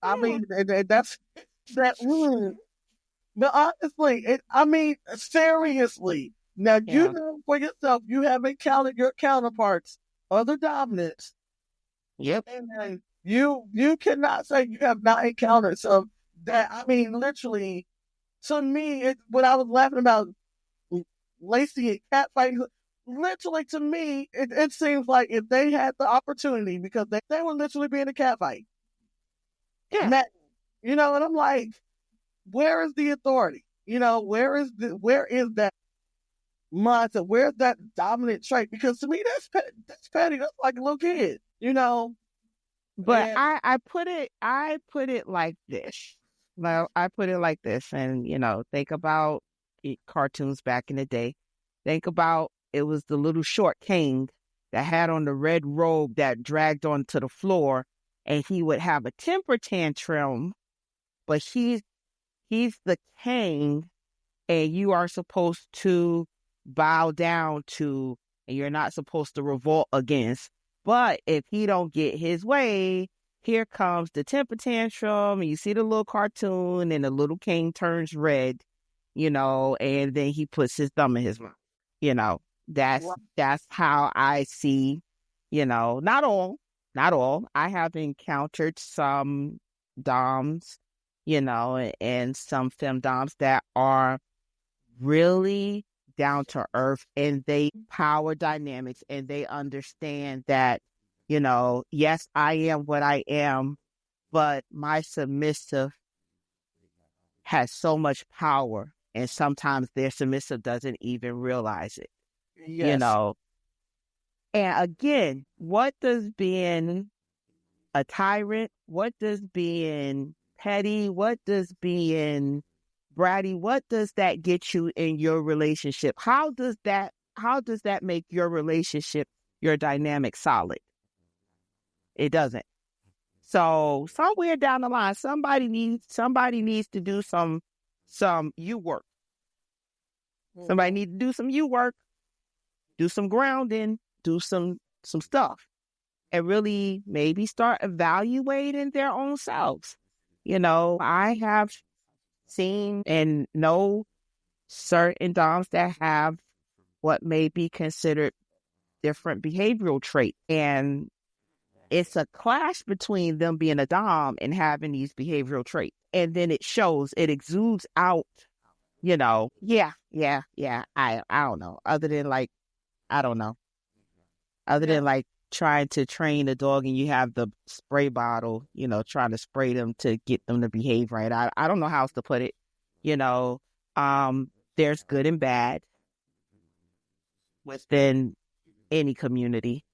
I mean, that's that. But honestly, seriously. Now, you Yeah. know for yourself, you have encountered your counterparts, other dominants, Yep. and you cannot say you have not encountered some that. I mean, literally, to me, when I was laughing about Lacey and cat fighting, literally to me, it seems like if they had the opportunity, because they were literally being a cat fight. Yeah. That, and I'm like, where is the authority? Where is that mindset? Where's that dominant trait? Because to me, that's petty. That's like a little kid, But And I put it like this. Well, I put it like this, and think about cartoons back in the day. Think about it was the little short king that had on the red robe that dragged onto the floor, and he would have a temper tantrum, but he's the king, and you are supposed to bow down to, and you're not supposed to revolt against. But if he don't get his way, here comes the temper tantrum, and you see the little cartoon, and the little king turns red, and then he puts his thumb in his mouth. That's how I see, not all. I have encountered some doms, and some femdoms that are really down to earth, and they power dynamics, and they understand that, yes, I am what I am, but my submissive has so much power, and sometimes their submissive doesn't even realize it, yes, And again, what does being a tyrant, what does being petty, what does being bratty, what does that get you in your relationship? How does that make your relationship, your dynamic solid? It doesn't. So somewhere down the line, somebody needs to do some you work. Somebody needs to do some you work, do some grounding, do some stuff, and really maybe start evaluating their own selves. I have seen and know certain doms that have what may be considered different behavioral traits, and it's a clash between them being a dom and having these behavioral traits, and then it exudes out. Yeah. I don't know. Other than like, I don't know. Other than like trying to train a dog, and you have the spray bottle, trying to spray them to get them to behave right. I don't know how else to put it. There's good and bad within any community,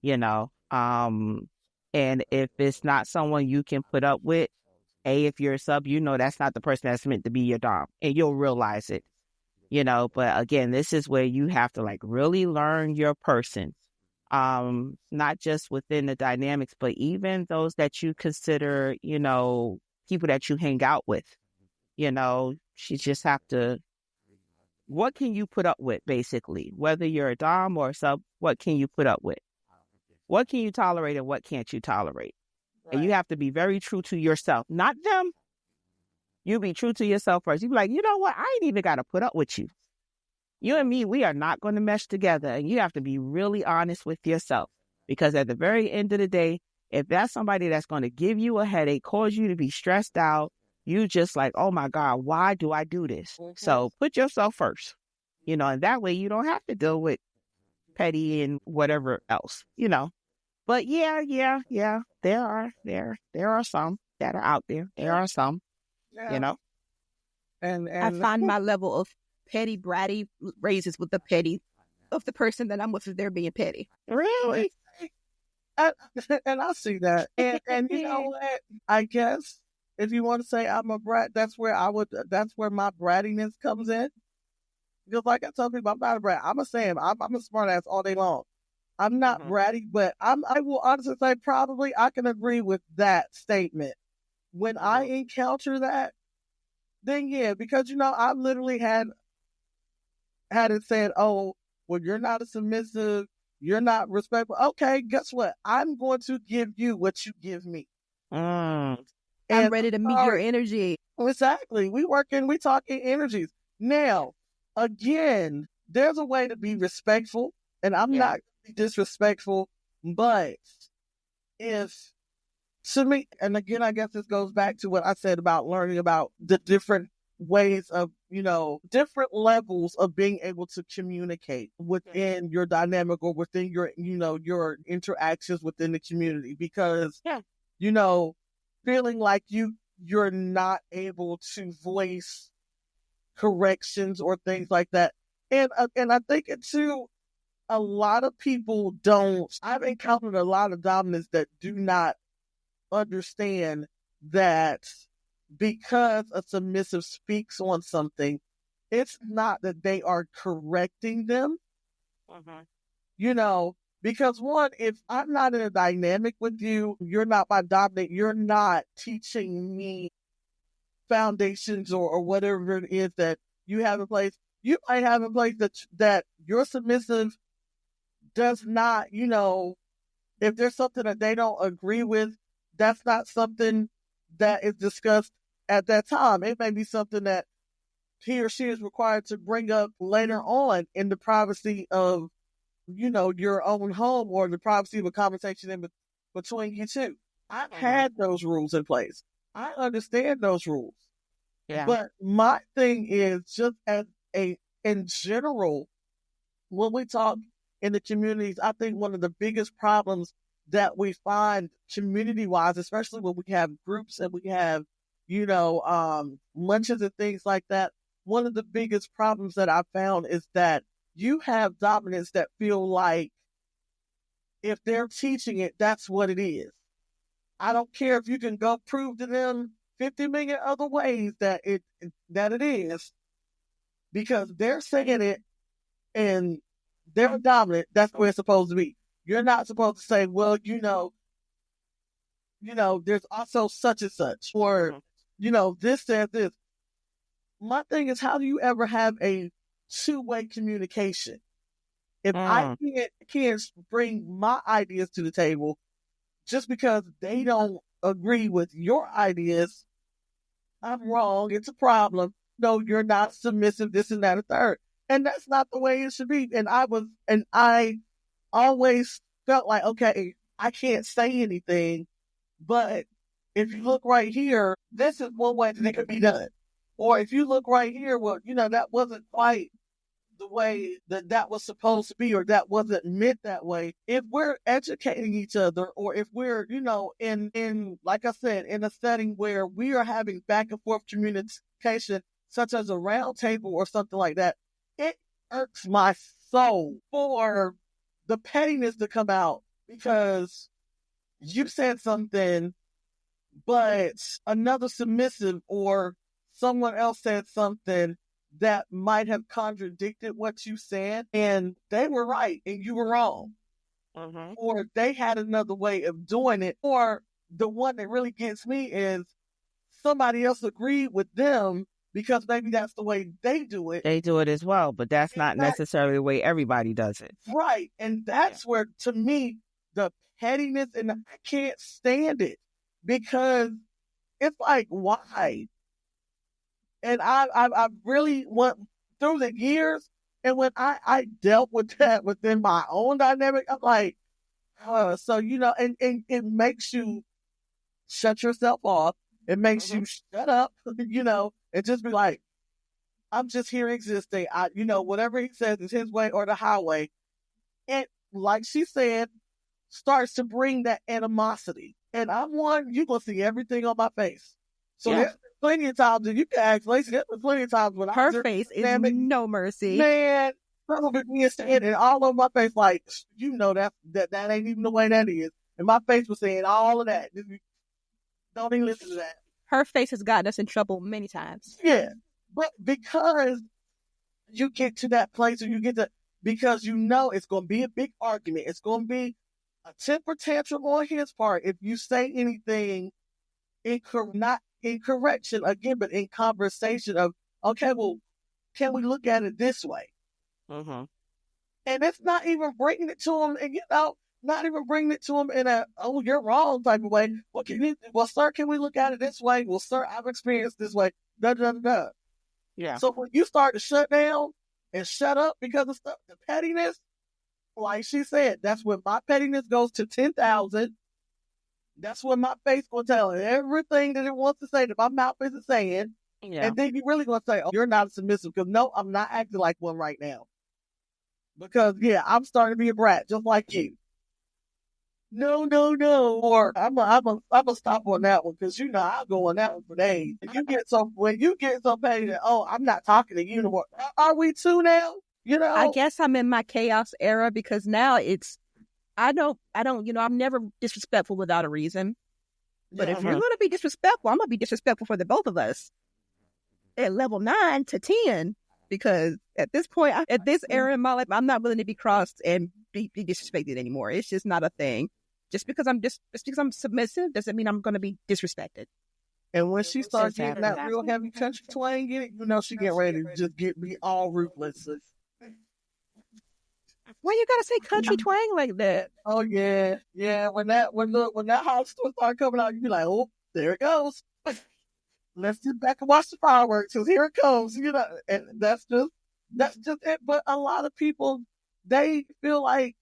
and if it's not someone you can put up with, if you're a sub, that's not the person that's meant to be your dom, and you'll realize it, but again, this is where you have to like really learn your person, not just within the dynamics, but even those that you consider, people that you hang out with, you just have to, what can you put up with, basically, whether you're a dom or a sub, what can you put up with? What can you tolerate and what can't you tolerate? Right. And you have to be very true to yourself, not them. You be true to yourself first. You be like, you know what? I ain't even got to put up with you. You and me, we are not going to mesh together. And you have to be really honest with yourself, because at the very end of the day, if that's somebody that's going to give you a headache, cause you to be stressed out, you just like, oh my God, why do I do this? Mm-hmm. So put yourself first, and that way you don't have to deal with petty and whatever else, But yeah, there are some that are out there. There are some, And I find my level of petty bratty raises with the petty of the person that I'm with if they're being petty. Really? And I see that. And you know what? I guess if you want to say I'm a brat, that's where my brattiness comes in. Because like I tell people, I'm not a brat. I'm a Sam. I'm a smart ass all day long. I'm not bratty, but I will honestly say probably I can agree with that statement. When I encounter that, then yeah, because I literally had it said, oh, well, you're not a submissive, you're not respectful. Okay, guess what? I'm going to give you what you give me. And I'm ready to meet your energy. Exactly. We talking energies. Now, again, there's a way to be respectful, and I'm not disrespectful, but if, to me, and again, I guess this goes back to what I said about learning about the different ways of, different levels of being able to communicate within your dynamic or within your, your interactions within the community. Because, feeling like you're not able to voice corrections or things like that. And I think it too, a lot of people don't. I've encountered a lot of dominants that do not understand that because a submissive speaks on something, it's not that they are correcting them. Because one, if I'm not in a dynamic with you, you're not my dominant, you're not teaching me foundations or whatever it is that you have in place. You might have in place that your submissive does not, if there's something that they don't agree with, that's not something that is discussed at that time. It may be something that he or she is required to bring up later on in the privacy of, your own home or the privacy of a conversation in between you two. I've had those rules in place. I understand those rules. Yeah. But my thing is just in general, when we talk in the communities, I think one of the biggest problems that we find community-wise, especially when we have groups and we have, lunches and things like that, one of the biggest problems that I found is that you have dominants that feel like if they're teaching it, that's what it is. I don't care if you can go prove to them 50 million other ways that it is, because they're saying it and they're dominant. That's where it's supposed to be. You're not supposed to say, well, there's also such and such, or, this says this. My thing is, how do you ever have a two-way communication? If I can't bring my ideas to the table just because they don't agree with your ideas, I'm wrong. It's a problem. No, you're not submissive, this and that, and third. And that's not the way it should be. And I always felt like, okay, I can't say anything, but if you look right here, this is one way that it could be done. Or if you look right here, well, that wasn't quite the way that was supposed to be, or that wasn't meant that way. If we're educating each other, or if we're, in, like I said, in a setting where we are having back and forth communication, such as a round table or something like that, it irks my soul for the pettiness to come out because you said something, but another submissive or someone else said something that might have contradicted what you said, and they were right and you were wrong. Or they had another way of doing it. Or the one that really gets me is somebody else agreed with them because maybe that's the way they do it. They do it as well, but that's not necessarily the way everybody does it. Right. And that's where, to me, the pettiness, and I can't stand it, because it's like, why? And I really went through the years, and when I dealt with that within my own dynamic, I'm like, so, and it makes you shut yourself off. It makes you shut up, and just be like, I'm just here existing. Whatever he says is his way or the highway. And like she said, starts to bring that animosity. And I'm one, you're going to see everything on my face. So there's plenty of times, and you can ask Lacey, there's plenty of times when her face is no mercy. Man, probably being standing all over my face like, that ain't even the way that is. And my face was saying all of that. Don't even listen to that. Her face has gotten us in trouble many times. Yeah. But because you get to that place, or you get to, because it's going to be a big argument. It's going to be a temper tantrum on his part if you say anything not in correction again, but in conversation of, okay, well, can we look at it this way? And it's not even bringing it to him. And Not even bringing it to them in a, oh, you're wrong type of way. Well, sir, can we look at it this way? Well, sir, I've experienced this way. Da, da, da, da. Yeah. So when you start to shut down and shut up because of stuff, the pettiness, like she said, that's when my pettiness goes to 10,000. That's when my face will tell it everything that it wants to say that my mouth isn't saying. Yeah. And then you really going to say, oh, you're not submissive. Because no, I'm not acting like one right now. Because, yeah, I'm starting to be a brat, just like you. No. Or I'm gonna stop on that one because I'll go on that one for days. When you get so petty that, oh, I'm not talking to you anymore. Are we two now? I guess I'm in my chaos era because now I don't, I'm never disrespectful without a reason. But if you're going to be disrespectful, I'm going to be disrespectful for the both of us at level 9 to 10. Because at this point, at this era in my life, I'm not willing to be crossed and be disrespected anymore. It's just not a thing. Just because I'm submissive doesn't mean I'm going to be disrespected. And when she starts getting that real heavy country twang in it, she get ready to just be all ruthless. Why you gotta say country twang like that? Oh yeah. When that hot stuff start coming out, you be like, oh, there it goes. Let's get back and watch the fireworks because here it comes. And that's just it. But a lot of people, they feel like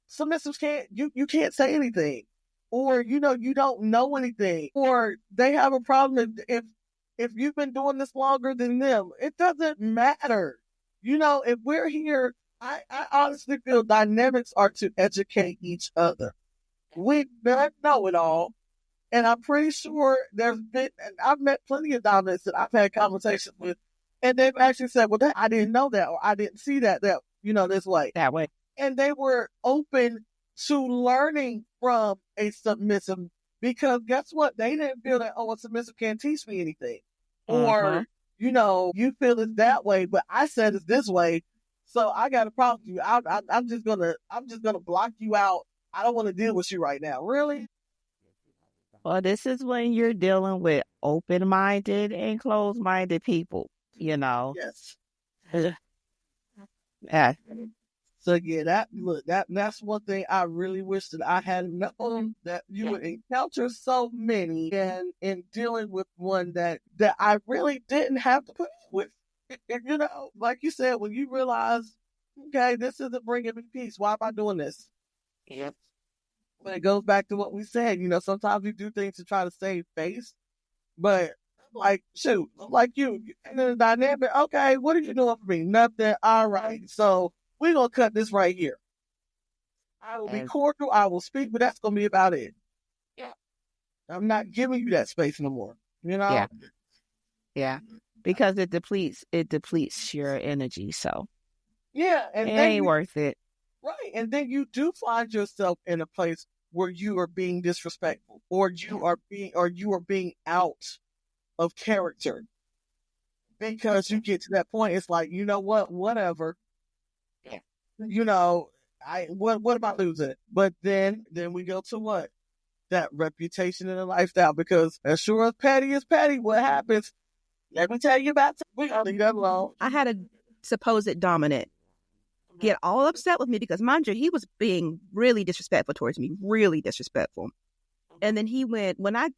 submissives you can't say anything, or you don't know anything, or they have a problem if you've been doing this longer than them. It doesn't matter. If we're here, I honestly feel dynamics are to educate each other. We don't know it all. And I'm pretty sure and I've met plenty of dominants that I've had conversations with, and they've actually said, well, I didn't know that, or I didn't see that, this way. That way. And they were open to learning from a submissive because guess what? They didn't feel that, oh, a submissive can't teach me anything. Or, you feel it that way, but I said it's this way. So I got a problem with you. I'm just gonna block you out. I don't want to deal with you right now. Really? Well, this is when you're dealing with open-minded and closed-minded people, Yes. Yeah. So yeah, that's one thing I really wish that I had known, that you would encounter so many and in dealing with one that I really didn't have to put up with. Like you said, when you realize, okay, this isn't bringing me peace. Why am I doing this? Yep. But it goes back to what we said. Sometimes we do things to try to save face, but like, shoot, like you in the dynamic. Okay, what are you doing for me? Nothing. All right, so we're gonna cut this right here. I will be cordial. I will speak, but that's gonna be about it. Yeah, I'm not giving you that space no more. Yeah. Because it depletes your energy. So yeah, and it ain't worth it. Right, and then you do find yourself in a place where you are being disrespectful, or you are being out of character, because you get to that point. It's like, you know what, whatever. Yeah. What am I losing? But then we go to what? That reputation and the lifestyle, because as sure as petty is petty, what happens? Let me tell you about it. We're gonna leave that alone. I had a supposed dominant get all upset with me because, mind you, he was being really disrespectful towards me, really disrespectful. And then he went, when I,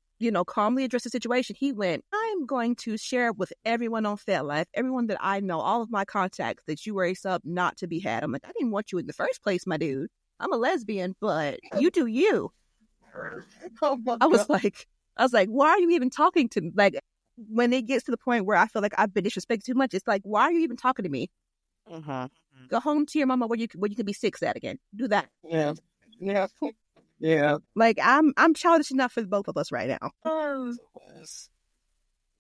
calmly addressed the situation, he went, I'm going to share with everyone on Fetlife, everyone that I know, all of my contacts, that you were a sub not to be had. I'm like, I didn't want you in the first place, my dude. I'm a lesbian, but you do you. I was like, why are you even talking to me? Like, when it gets to the point where I feel like I've been disrespected too much, it's like, why are you even talking to me? Go home to your mama where you can be 6 at again. Do that. Yeah. Like, I'm childish enough for both of us right now.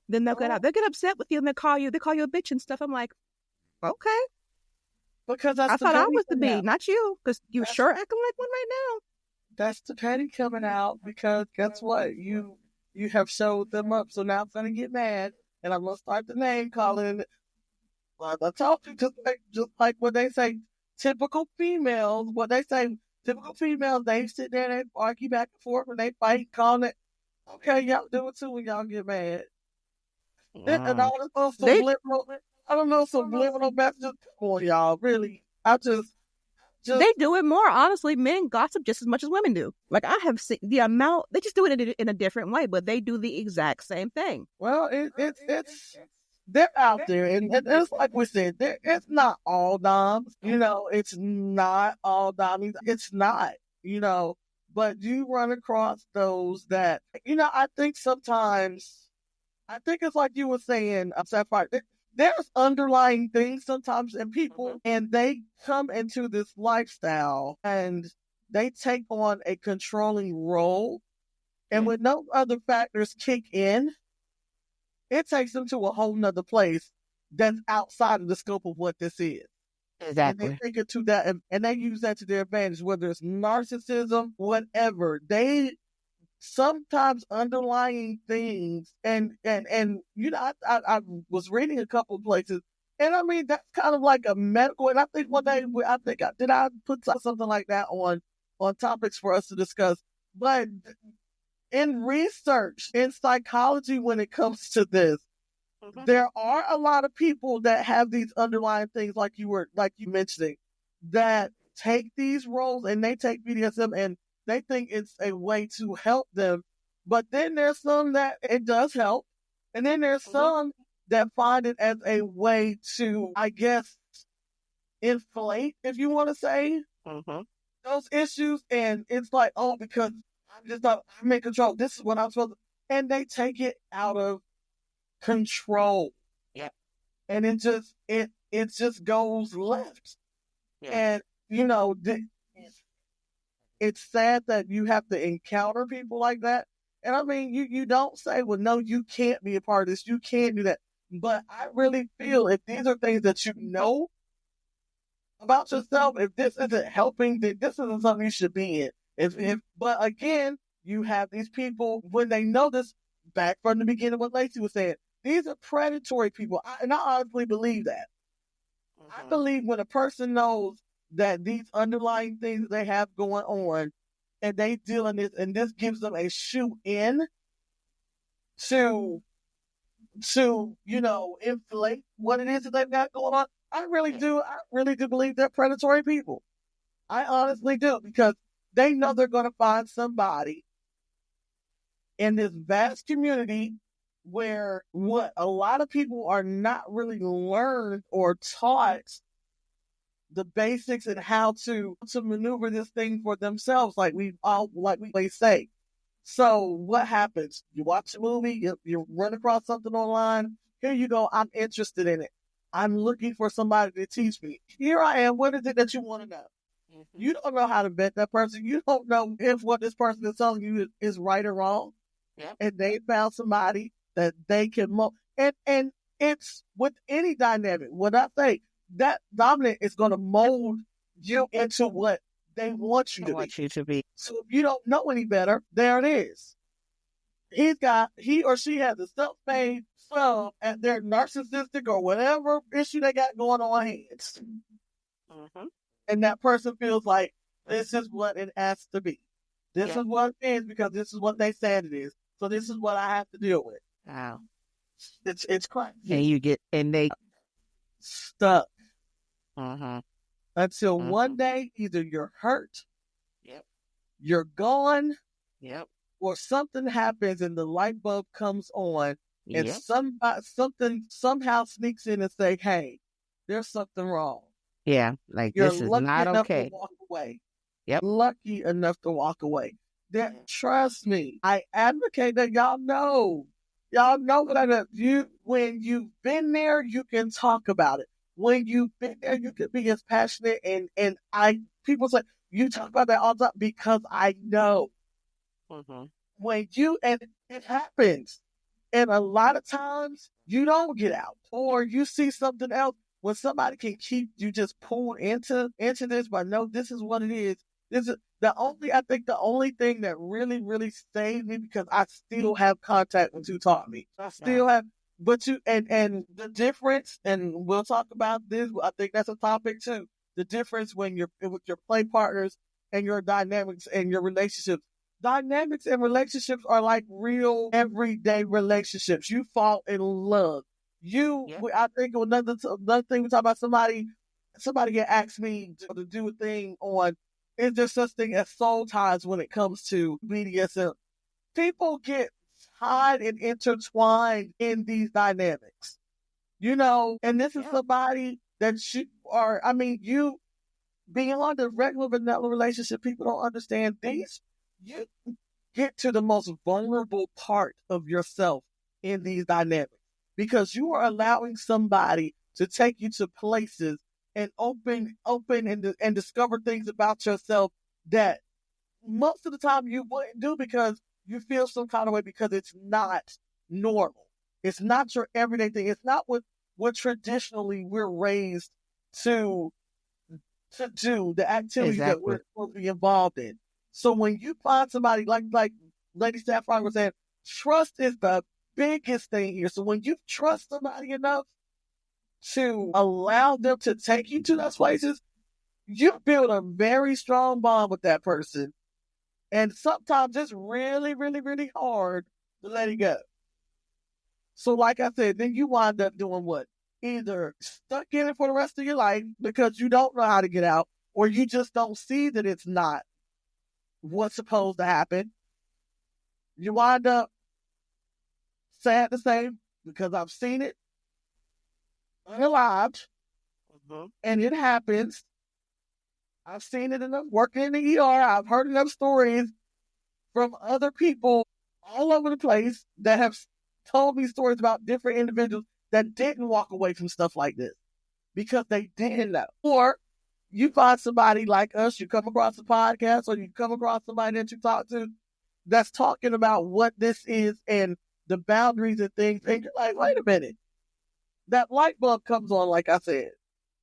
Then they'll get upset with you and they call you a bitch and stuff. I'm like, okay. Because I thought I was the B, not you. Because you're sure acting like one right now. That's the petty coming out, because guess what? You have showed them up, so now I'm gonna get mad and I'm gonna start the name calling. I told you, just like what they say, typical females. What they say, typical females. They sit there, they argue back and forth, and they fight, calling it. Okay, y'all do it too when y'all get mad. And all this little subliminal, subliminal messages. Come on, y'all. Really, I just They do it more. Honestly, men gossip just as much as women do. Like, I have seen the amount, they just do it in a different way, but they do the exact same thing. Well, it's they're out there, and it's like we said, it's not all doms. It's not all doms. It's not. But you run across those that I think sometimes. I think it's like you were saying, Sapphire. There's underlying things sometimes in people, and they come into this lifestyle and they take on a controlling role. And when no other factors kick in, it takes them to a whole nother place that's outside of the scope of what this is. Exactly. And they take it to that, and they use that to their advantage, whether it's narcissism, whatever. They sometimes underlying things, and I was reading a couple of places, and I mean that's kind of like a medical. And I think one day did I put something like that on topics for us to discuss. But in research, in psychology, when it comes to this, there are a lot of people that have these underlying things, like you mentioning, that take these roles and they take BDSM and they think it's a way to help them. But then there's some that it does help. And then there's some that find it as a way to, I guess, inflate, if you want to say, those issues. And it's like, oh, because I'm in control. This is what I'm supposed to. And they take it out of control. Yeah. And it just goes left. Yeah. And, it's sad that you have to encounter people like that. And I mean, you don't say, well, no, you can't be a part of this. You can't do that. But I really feel if these are things that you know about yourself, if this isn't helping, then this isn't something you should be in. But again, you have these people, when they know this, back from the beginning, what Lacey was saying, these are predatory people. And I honestly believe that. I believe when a person knows that these underlying things they have going on, and they deal in this, and this gives them a shoe in to inflate what it is that they've got going on. I really do believe they're predatory people. I honestly do, because they know they're going to find somebody in this vast community where what a lot of people are not really learned or taught the basics and how to maneuver this thing for themselves, like we always say. So what happens? You watch a movie, you run across something online. Here you go. I'm interested in it. I'm looking for somebody to teach me. Here I am. What is it that you want to know? You don't know how to vet that person. You don't know if what this person is telling you is right or wrong. Yep. And they found somebody that they can mold. And it's with any dynamic. What I say, that dominant is going to mold you into what they want you to be. So if you don't know any better, there it is. He or she has a self-made self at their narcissistic or whatever issue they got going on hands. And that person feels like this is what it has to be. This is what it is because this is what they said it is. So this is what I have to deal with. Wow. It's crazy. And they stuck. Until one day, either you're hurt, you're gone, or something happens and the light bulb comes on, and something somehow sneaks in and say, "Hey, there's something wrong." Yeah, like you're this is not okay. To walk away. Yep. Lucky enough to walk away. Trust me, I advocate that y'all know what I know. When you've been there, you can talk about it. When you've been there, you can be as passionate. And people say, you talk about that all the time because I know. And it happens. And a lot of times you don't get out, or you see something else when somebody can keep you just pulled into this, but no, this is what it is. This is the only thing that really, really saved me, because I still have contact with who taught me. I still have. But and the difference, and we'll talk about this, I think that's a topic too. The difference when you're with your play partners and your dynamics and your relationships. Dynamics and relationships are like real everyday relationships. You fall in love. I think another thing we talk about, somebody somebody had asked me to do a thing on, is there such thing as soul ties when it comes to BDSM? People get tied and intertwined in these dynamics, and this is somebody that you beyond the regular vanilla relationship, people don't understand these. You get to the most vulnerable part of yourself in these dynamics because you are allowing somebody to take you to places and open and discover things about yourself that most of the time you wouldn't do because you feel some kind of way because it's not normal. It's not your everyday thing. It's not what traditionally we're raised to do, the activities that we're supposed to be involved in. So when you find somebody like Lady Sapphire was saying, trust is the biggest thing here. So when you trust somebody enough to allow them to take you to those places, you build a very strong bond with that person. And sometimes it's really, really, really hard to let it go. So like I said, then you wind up doing what? Either stuck in it for the rest of your life because you don't know how to get out, or you just don't see that it's not what's supposed to happen. You wind up, sad to say, because I've seen it unalived, and it happens. I've seen it enough working in the ER. I've heard enough stories from other people all over the place that have told me stories about different individuals that didn't walk away from stuff like this because they didn't know. Or you find somebody like us, you come across a podcast, or you come across somebody that you talk to that's talking about what this is and the boundaries and things, and you're like, wait a minute. That light bulb comes on, like I said.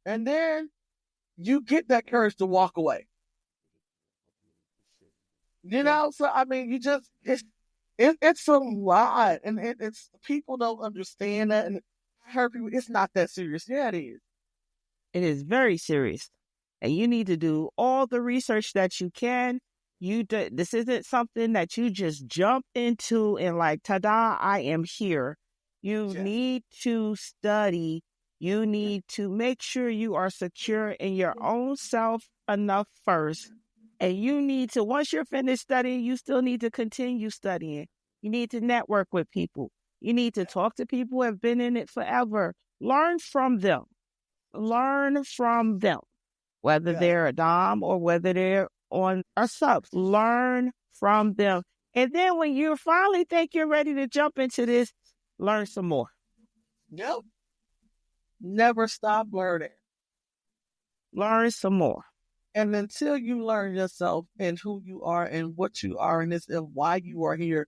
And then you get that courage to walk away. So I mean, it's a lot, and it's people don't understand that, and I heard people, it's not that serious. Yeah, it is. It is very serious, and you need to do all the research that you can. This isn't something that you just jump into and like, ta-da, I am here. You need to study. You need to make sure you are secure in your own self enough first. And you need to, once you're finished studying, you still need to continue studying. You need to network with people. You need to talk to people who have been in it forever. Learn from them. Whether they're a dom or whether they're on a sub. Learn from them. And then when you finally think you're ready to jump into this, learn some more. Yep. Never stop learning. Learn some more. And until you learn yourself and who you are and what you are in this and why you are here,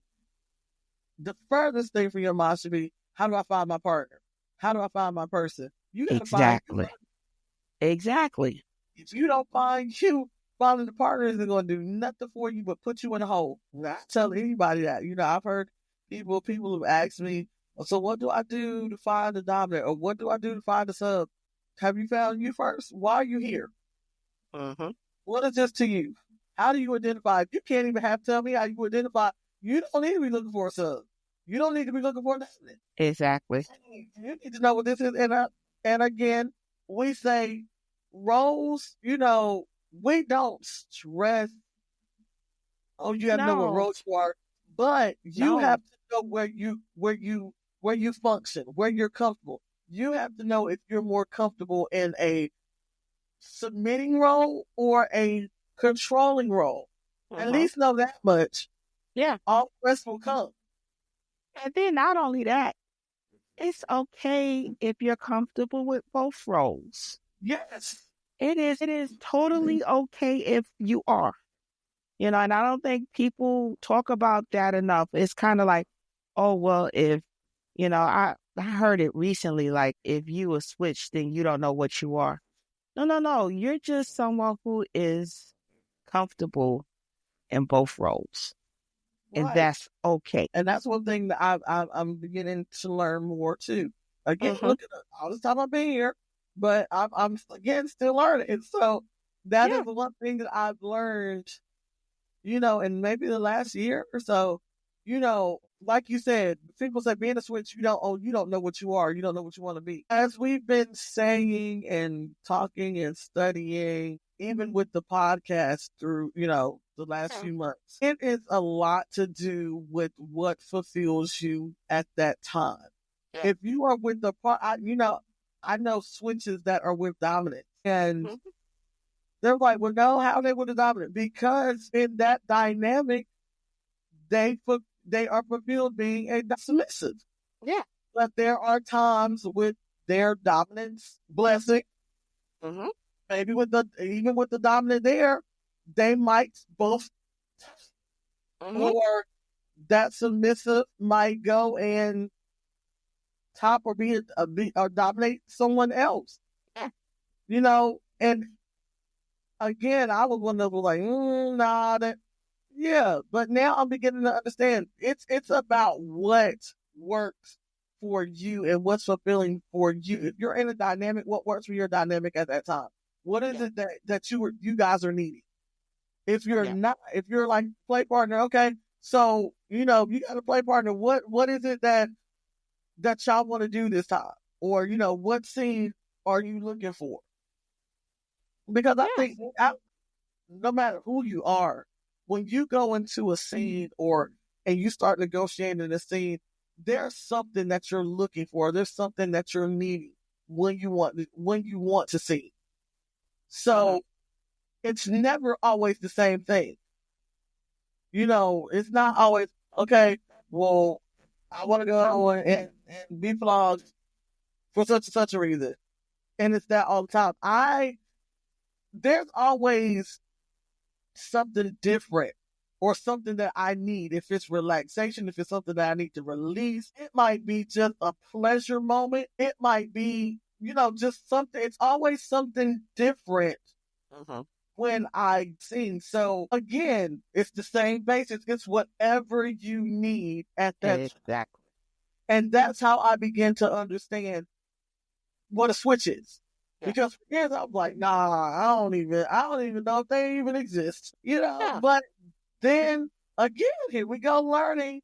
the furthest thing for your mind should be, how do I find my partner? How do I find my person? You gotta find you. Exactly. If you don't find you, finding the partner isn't going to do nothing for you but put you in a hole. I tell anybody that. I've heard people have asked me, so what do I do to find the dominant? Or what do I do to find the sub? Have you found you first? Why are you here? What is this to you? How do you identify? If you can't even tell me how you identify, you don't need to be looking for a sub. You don't need to be looking for nothing. Exactly. You need to know what this is. And again, we say roles, we don't stress. Oh, you have to know what roles you are, but you have to know where you function, where you're comfortable. You have to know if you're more comfortable in a submitting role or a controlling role. At least know that much. Yeah. All the rest will come. And then not only that, it's okay if you're comfortable with both roles. Yes. It is totally okay if you are. And I don't think people talk about that enough. It's kind of like, oh, well, if, I heard it recently, like if you a switch, then you don't know what you are. No. You're just someone who is comfortable in both roles. Right. And that's okay. And that's one thing that I'm beginning to learn more too. Again, look at all this time I've been here, but I'm again still learning. And so that is the one thing that I've learned, in maybe the last year or so, like you said, people say being a switch, you don't know what you are. You don't know what you want to be. As we've been saying and talking and studying, even with the podcast through, the last few months, it is a lot to do with what fulfills you at that time. Yeah. If you are with I know switches that are with dominance, and they're like, well, no, how they with the dominant? Because in that dynamic, they are fulfilled being a submissive. Yeah. But there are times with their dominance blessing, maybe even with the dominant there, they might both, or that submissive might go and top or or dominate someone else. Yeah. And again, I was one of them like, nah, yeah, but now I'm beginning to understand it's about what works for you and what's fulfilling for you. If you're in a dynamic, what works for your dynamic at that time? What is it that you guys are needing? If you're not, if you're like play partner, okay, so you got a play partner. What is it that y'all want to do this time? Or what scene are you looking for? Because I think no matter who you are, when you go into a scene and you start negotiating a scene, there's something that you're looking for. There's something that you're needing when you want to see. So it's never always the same thing. It's not always, okay, well, I want to go and be flogged for such and such a reason. And it's that all the time. There's always something different or something that I need. If it's relaxation, if it's something that I need to release, it might be just a pleasure moment. It might be, just something. It's always something different when I sing. So again, it's the same basis. It's whatever you need at that time. Exactly. And that's how I begin to understand what a switch is. Because again, I'm like, nah, I don't even know if they even exist, But then again, here we go, learning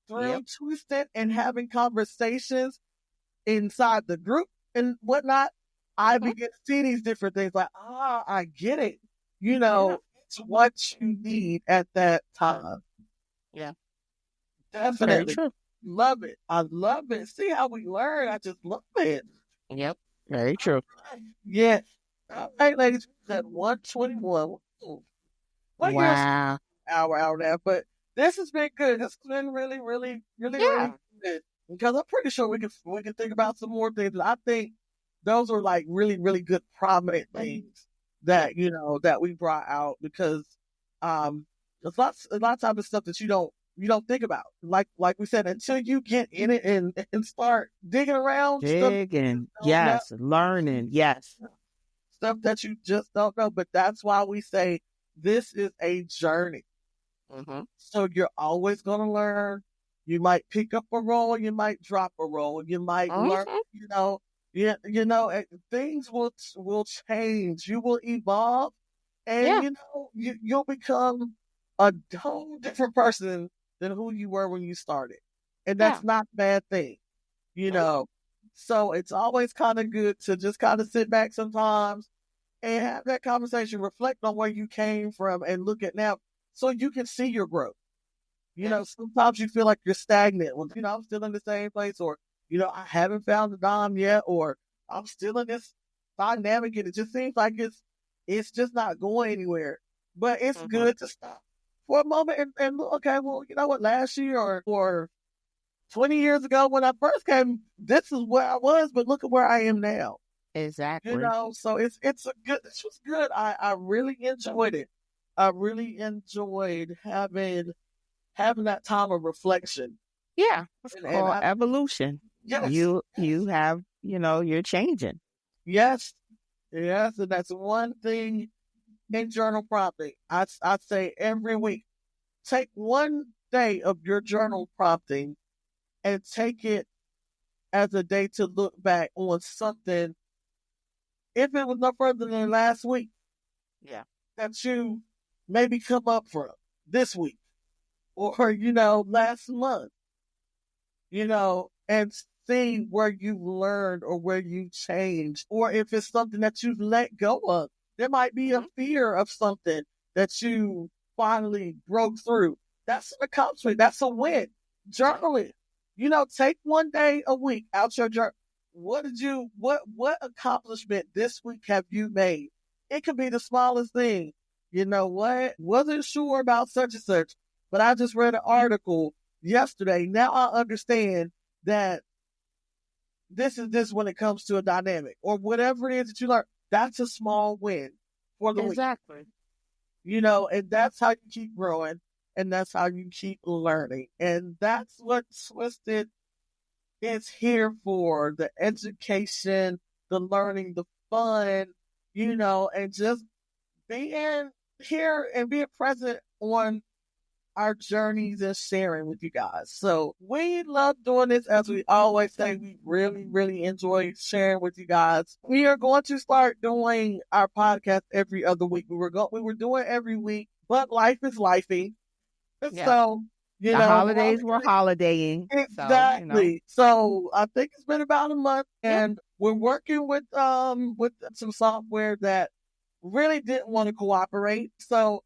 through twisting and having conversations inside the group and whatnot. I begin to see these different things. Like, I get it. It's what you need at that time. Yeah, definitely. Very true. Love it. I love it. See how we learn. I just love it. Yep. Very true. Yes. All right, ladies. At 1:21. Wow. Hour and a half. But this has been good. This has been really, really, really, really good. Because I'm pretty sure we can think about some more things. I think those are like really, really good prominent things that that we brought out, because there's a lot of times it's stuff that you don't think about. Like we said, until you get in it and start digging around. Yes. Learning. Yes. Stuff that you just don't know. But that's why we say this is a journey. So you're always going to learn. You might pick up a role. You might drop a role. You might learn, things will change. You will evolve. And, you'll become a whole different person than who you were when you started. And that's not a bad thing, So it's always kind of good to just kind of sit back sometimes and have that conversation, reflect on where you came from and look at now so you can see your growth. Sometimes you feel like you're stagnant. Well, I'm still in the same place, or, I haven't found the dom yet, or I'm still in this dynamic and it just seems like it's just not going anywhere. But it's good to stop for a moment and look, okay, well, you know what, last year or 20 years ago when I first came, this is where I was, but look at where I am now. Exactly. So this was good. I really enjoyed it. I really enjoyed having that time of reflection. Yeah. It's called evolution. Yes. You have, you're changing. Yes. Yes. And that's one thing in journal prompting. I'd say every week, take one day of your journal prompting and take it as a day to look back on something, if it was no further than last week, that you maybe come up from this week, or, last month, and see where you've learned or where you changed, or if it's something that you've let go of. There might be a fear of something that you finally broke through. That's an accomplishment. That's a win. Journal it. Take one day a week out your journal. What accomplishment this week have you made? It could be the smallest thing. You know what? Wasn't sure about such and such, but I just read an article yesterday. Now I understand that this is this when it comes to a dynamic or whatever it is that you learn. That's a small win for the week. Exactly. And that's how you keep growing, and that's how you keep learning. And that's what Twisted is here for: the education, the learning, the fun, and just being here and being present on our journeys and sharing with you guys. So we love doing this. As we always say, we really, really enjoy sharing with you guys. We are going to start doing our podcast every other week. We were doing every week, but life is lifing. Yeah. So, the holidays were holidaying. Exactly. So I think it's been about a month, and we're working with some software that really didn't want to cooperate. So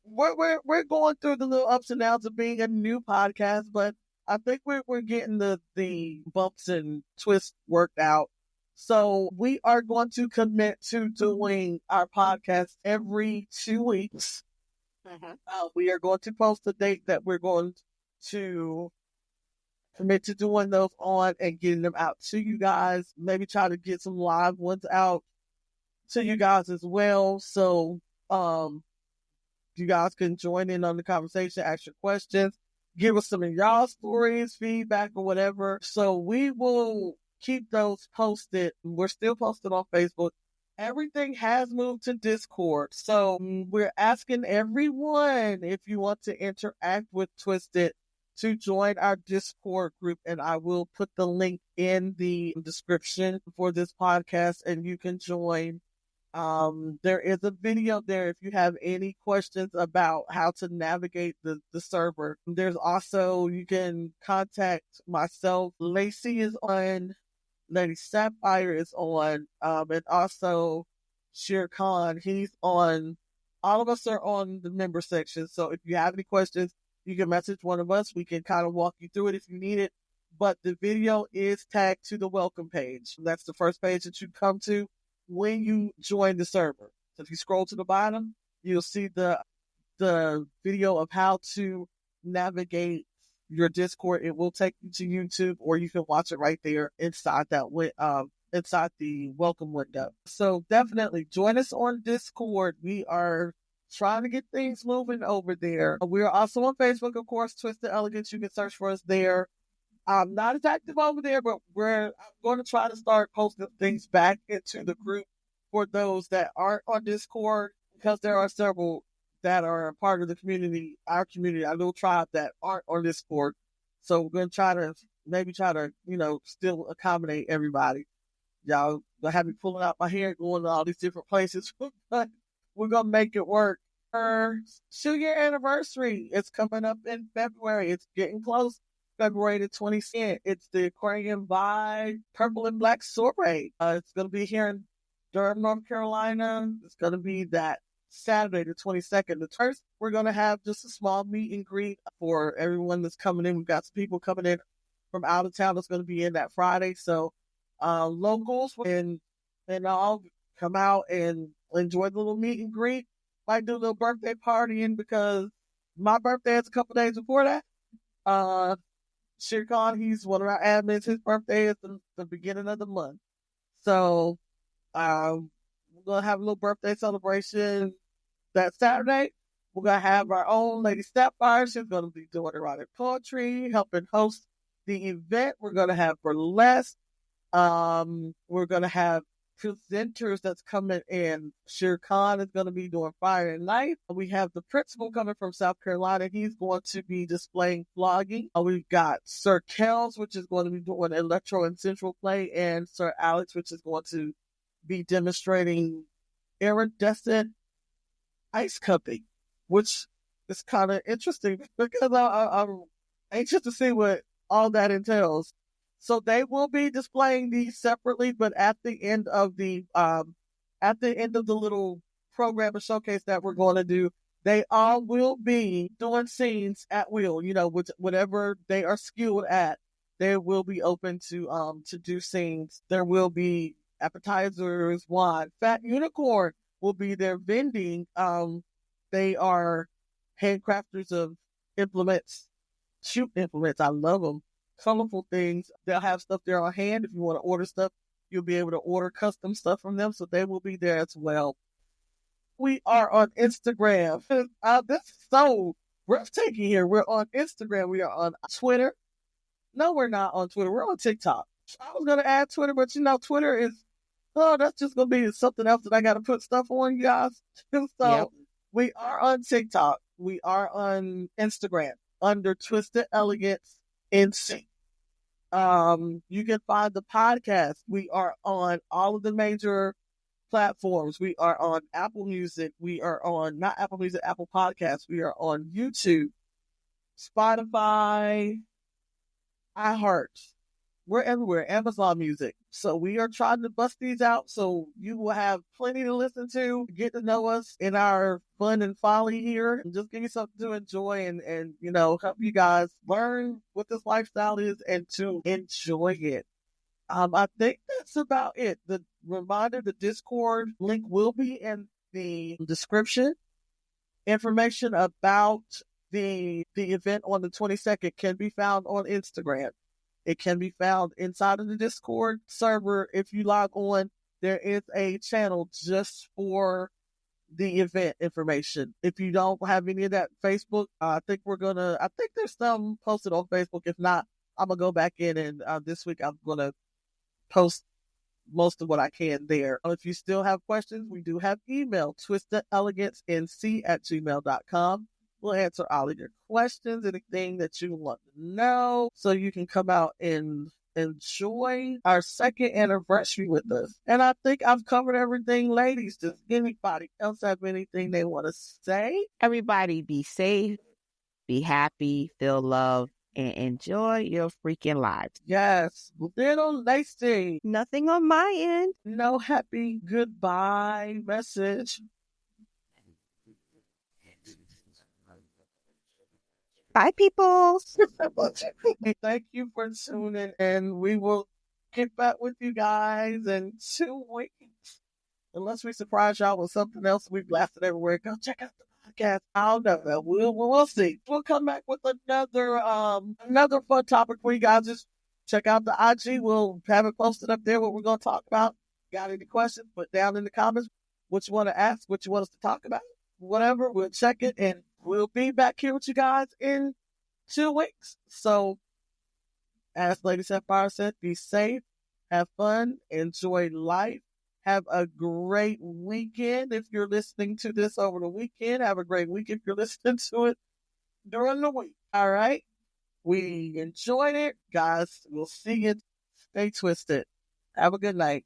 we're going through the little ups and downs of being a new podcast, but I think we're getting the bumps and twists worked out. So we are going to commit to doing our podcast every 2 weeks. We are going to post the date that we're going to commit to doing those on and getting them out to you guys. Maybe try to get some live ones out to you guys as well. So you guys can join in on the conversation, ask your questions, give us some of y'all stories, feedback, or whatever. So we will keep those posted. We're still posted on Facebook. Everything has moved to Discord. So we're asking everyone, if you want to interact with Twisted, to join our Discord group. And I will put the link in the description for this podcast, and you can join. There is a video there if you have any questions about how to navigate the server. There's also, you can contact myself. Lacey is on, Lady Sapphire is on, and also Shere Khan, he's on. All of us are on the member section. So if you have any questions, you can message one of us. We can kind of walk you through it if you need it. But the video is tagged to the welcome page. That's the first page that you come to when you join the server. So if you scroll to the bottom, you'll see the video of how to navigate your Discord. It will take you to YouTube, or you can watch it right there inside inside the welcome window. So definitely join us on Discord. We are trying to get things moving over there. We are also on Facebook, of course, Twisted Elegance. You can search for us there. I'm not as active over there, but I'm going to try to start posting things back into the group for those that aren't on Discord, because there are several that are a part of the community, our community, our little tribe, that aren't on Discord. So we're going to try to, still accommodate everybody. Y'all gonna have me pulling out my hair, going to all these different places, but we're going to make it work. Our 2-year anniversary is coming up in February. It's getting close. February the 22nd. It's the Aquarium Vibe Purple and Black Soiree. It's going to be here in Durham, North Carolina. It's going to be that Saturday, the 22nd. The first, we're going to have just a small meet and greet for everyone that's coming in. We've got some people coming in from out of town that's going to be in that Friday. So locals and all come out and enjoy the little meet and greet. Might do a little birthday partying, because my birthday is a couple days before that. Shere Khan, he's one of our admins. His birthday is the beginning of the month. So we're going to have a little birthday celebration that Saturday. We're going to have our own Lady Sapphire. She's going to be doing erotic poetry, helping host the event. We're going to have burlesque. We're going to have presenters that's coming in. Shere Khan is going to be doing Fire and Life. We have the principal coming from South Carolina. He's going to be displaying flogging. We've got Sir Kells, which is going to be doing electro and central play, and Sir Alex, which is going to be demonstrating iridescent ice cupping, which it's kind of interesting because I'm anxious to see what all that entails. So they will be displaying these separately, but at the end of the little program or showcase that we're going to do, they all will be doing scenes at will. You know, with whatever they are skilled at, they will be open to do scenes. There will be appetizers, wine. Fat Unicorn will be there vending. They are handcrafters of implements, shoot implements. I love them. Colorful things. They'll have stuff there on hand. If you want to order stuff, you'll be able to order custom stuff from them. So they will be there as well. We are on Instagram. This is so breathtaking here. We're on Instagram. We are on Twitter. No, we're not on Twitter. We're on TikTok. I was going to add Twitter, but Twitter is, that's just going to be something else that I got to put stuff on, you guys. So yep. We are on TikTok. We are on Instagram under Twisted Elegance NC. You can find the podcast. We are on all of the major platforms. We are on Apple Music. We are on, not Apple Music, Apple Podcasts. We are on YouTube, Spotify, iHeart. We're everywhere. Amazon Music. So we are trying to bust these out so you will have plenty to listen to, get to know us in our fun and folly here, and just give you something to enjoy and help you guys learn what this lifestyle is and to enjoy it. I think that's about it. The reminder, the Discord link will be in the description. Information about the event on the 22nd can be found on Instagram. It can be found inside of the Discord server. If you log on, there is a channel just for the event information. If you don't have any of that, Facebook, I think there's some posted on Facebook. If not, I'm going to go back in and this week I'm going to post most of what I can there. If you still have questions, we do have email, twistedelegancenc@gmail.com. We'll answer all of your questions, anything that you want to know, so you can come out and enjoy our second anniversary with us. And I think I've covered everything, ladies. Does anybody else have anything they want to say? Everybody be safe, be happy, feel love, and enjoy your freaking lives. Yes. Little Lacey. Nothing on my end. No happy goodbye message. Bye, people. Thank you for tuning in. We will get back with you guys in 2 weeks. Unless we surprise y'all with something else we blasted everywhere. Go check out the podcast. I don't know. We'll see. We'll come back with another fun topic for you guys. Just check out the IG. We'll have it posted up there what we're going to talk about. Got any questions? Put down in the comments what you want to ask, what you want us to talk about. Whatever, we'll check it and we'll be back here with you guys in 2 weeks. So, as Lady Sapphire said, be safe, have fun, enjoy life, have a great weekend. If you're listening to this over the weekend, have a great week if you're listening to it during the week. All right? We enjoyed it. Guys, we'll see you. Stay twisted. Have a good night.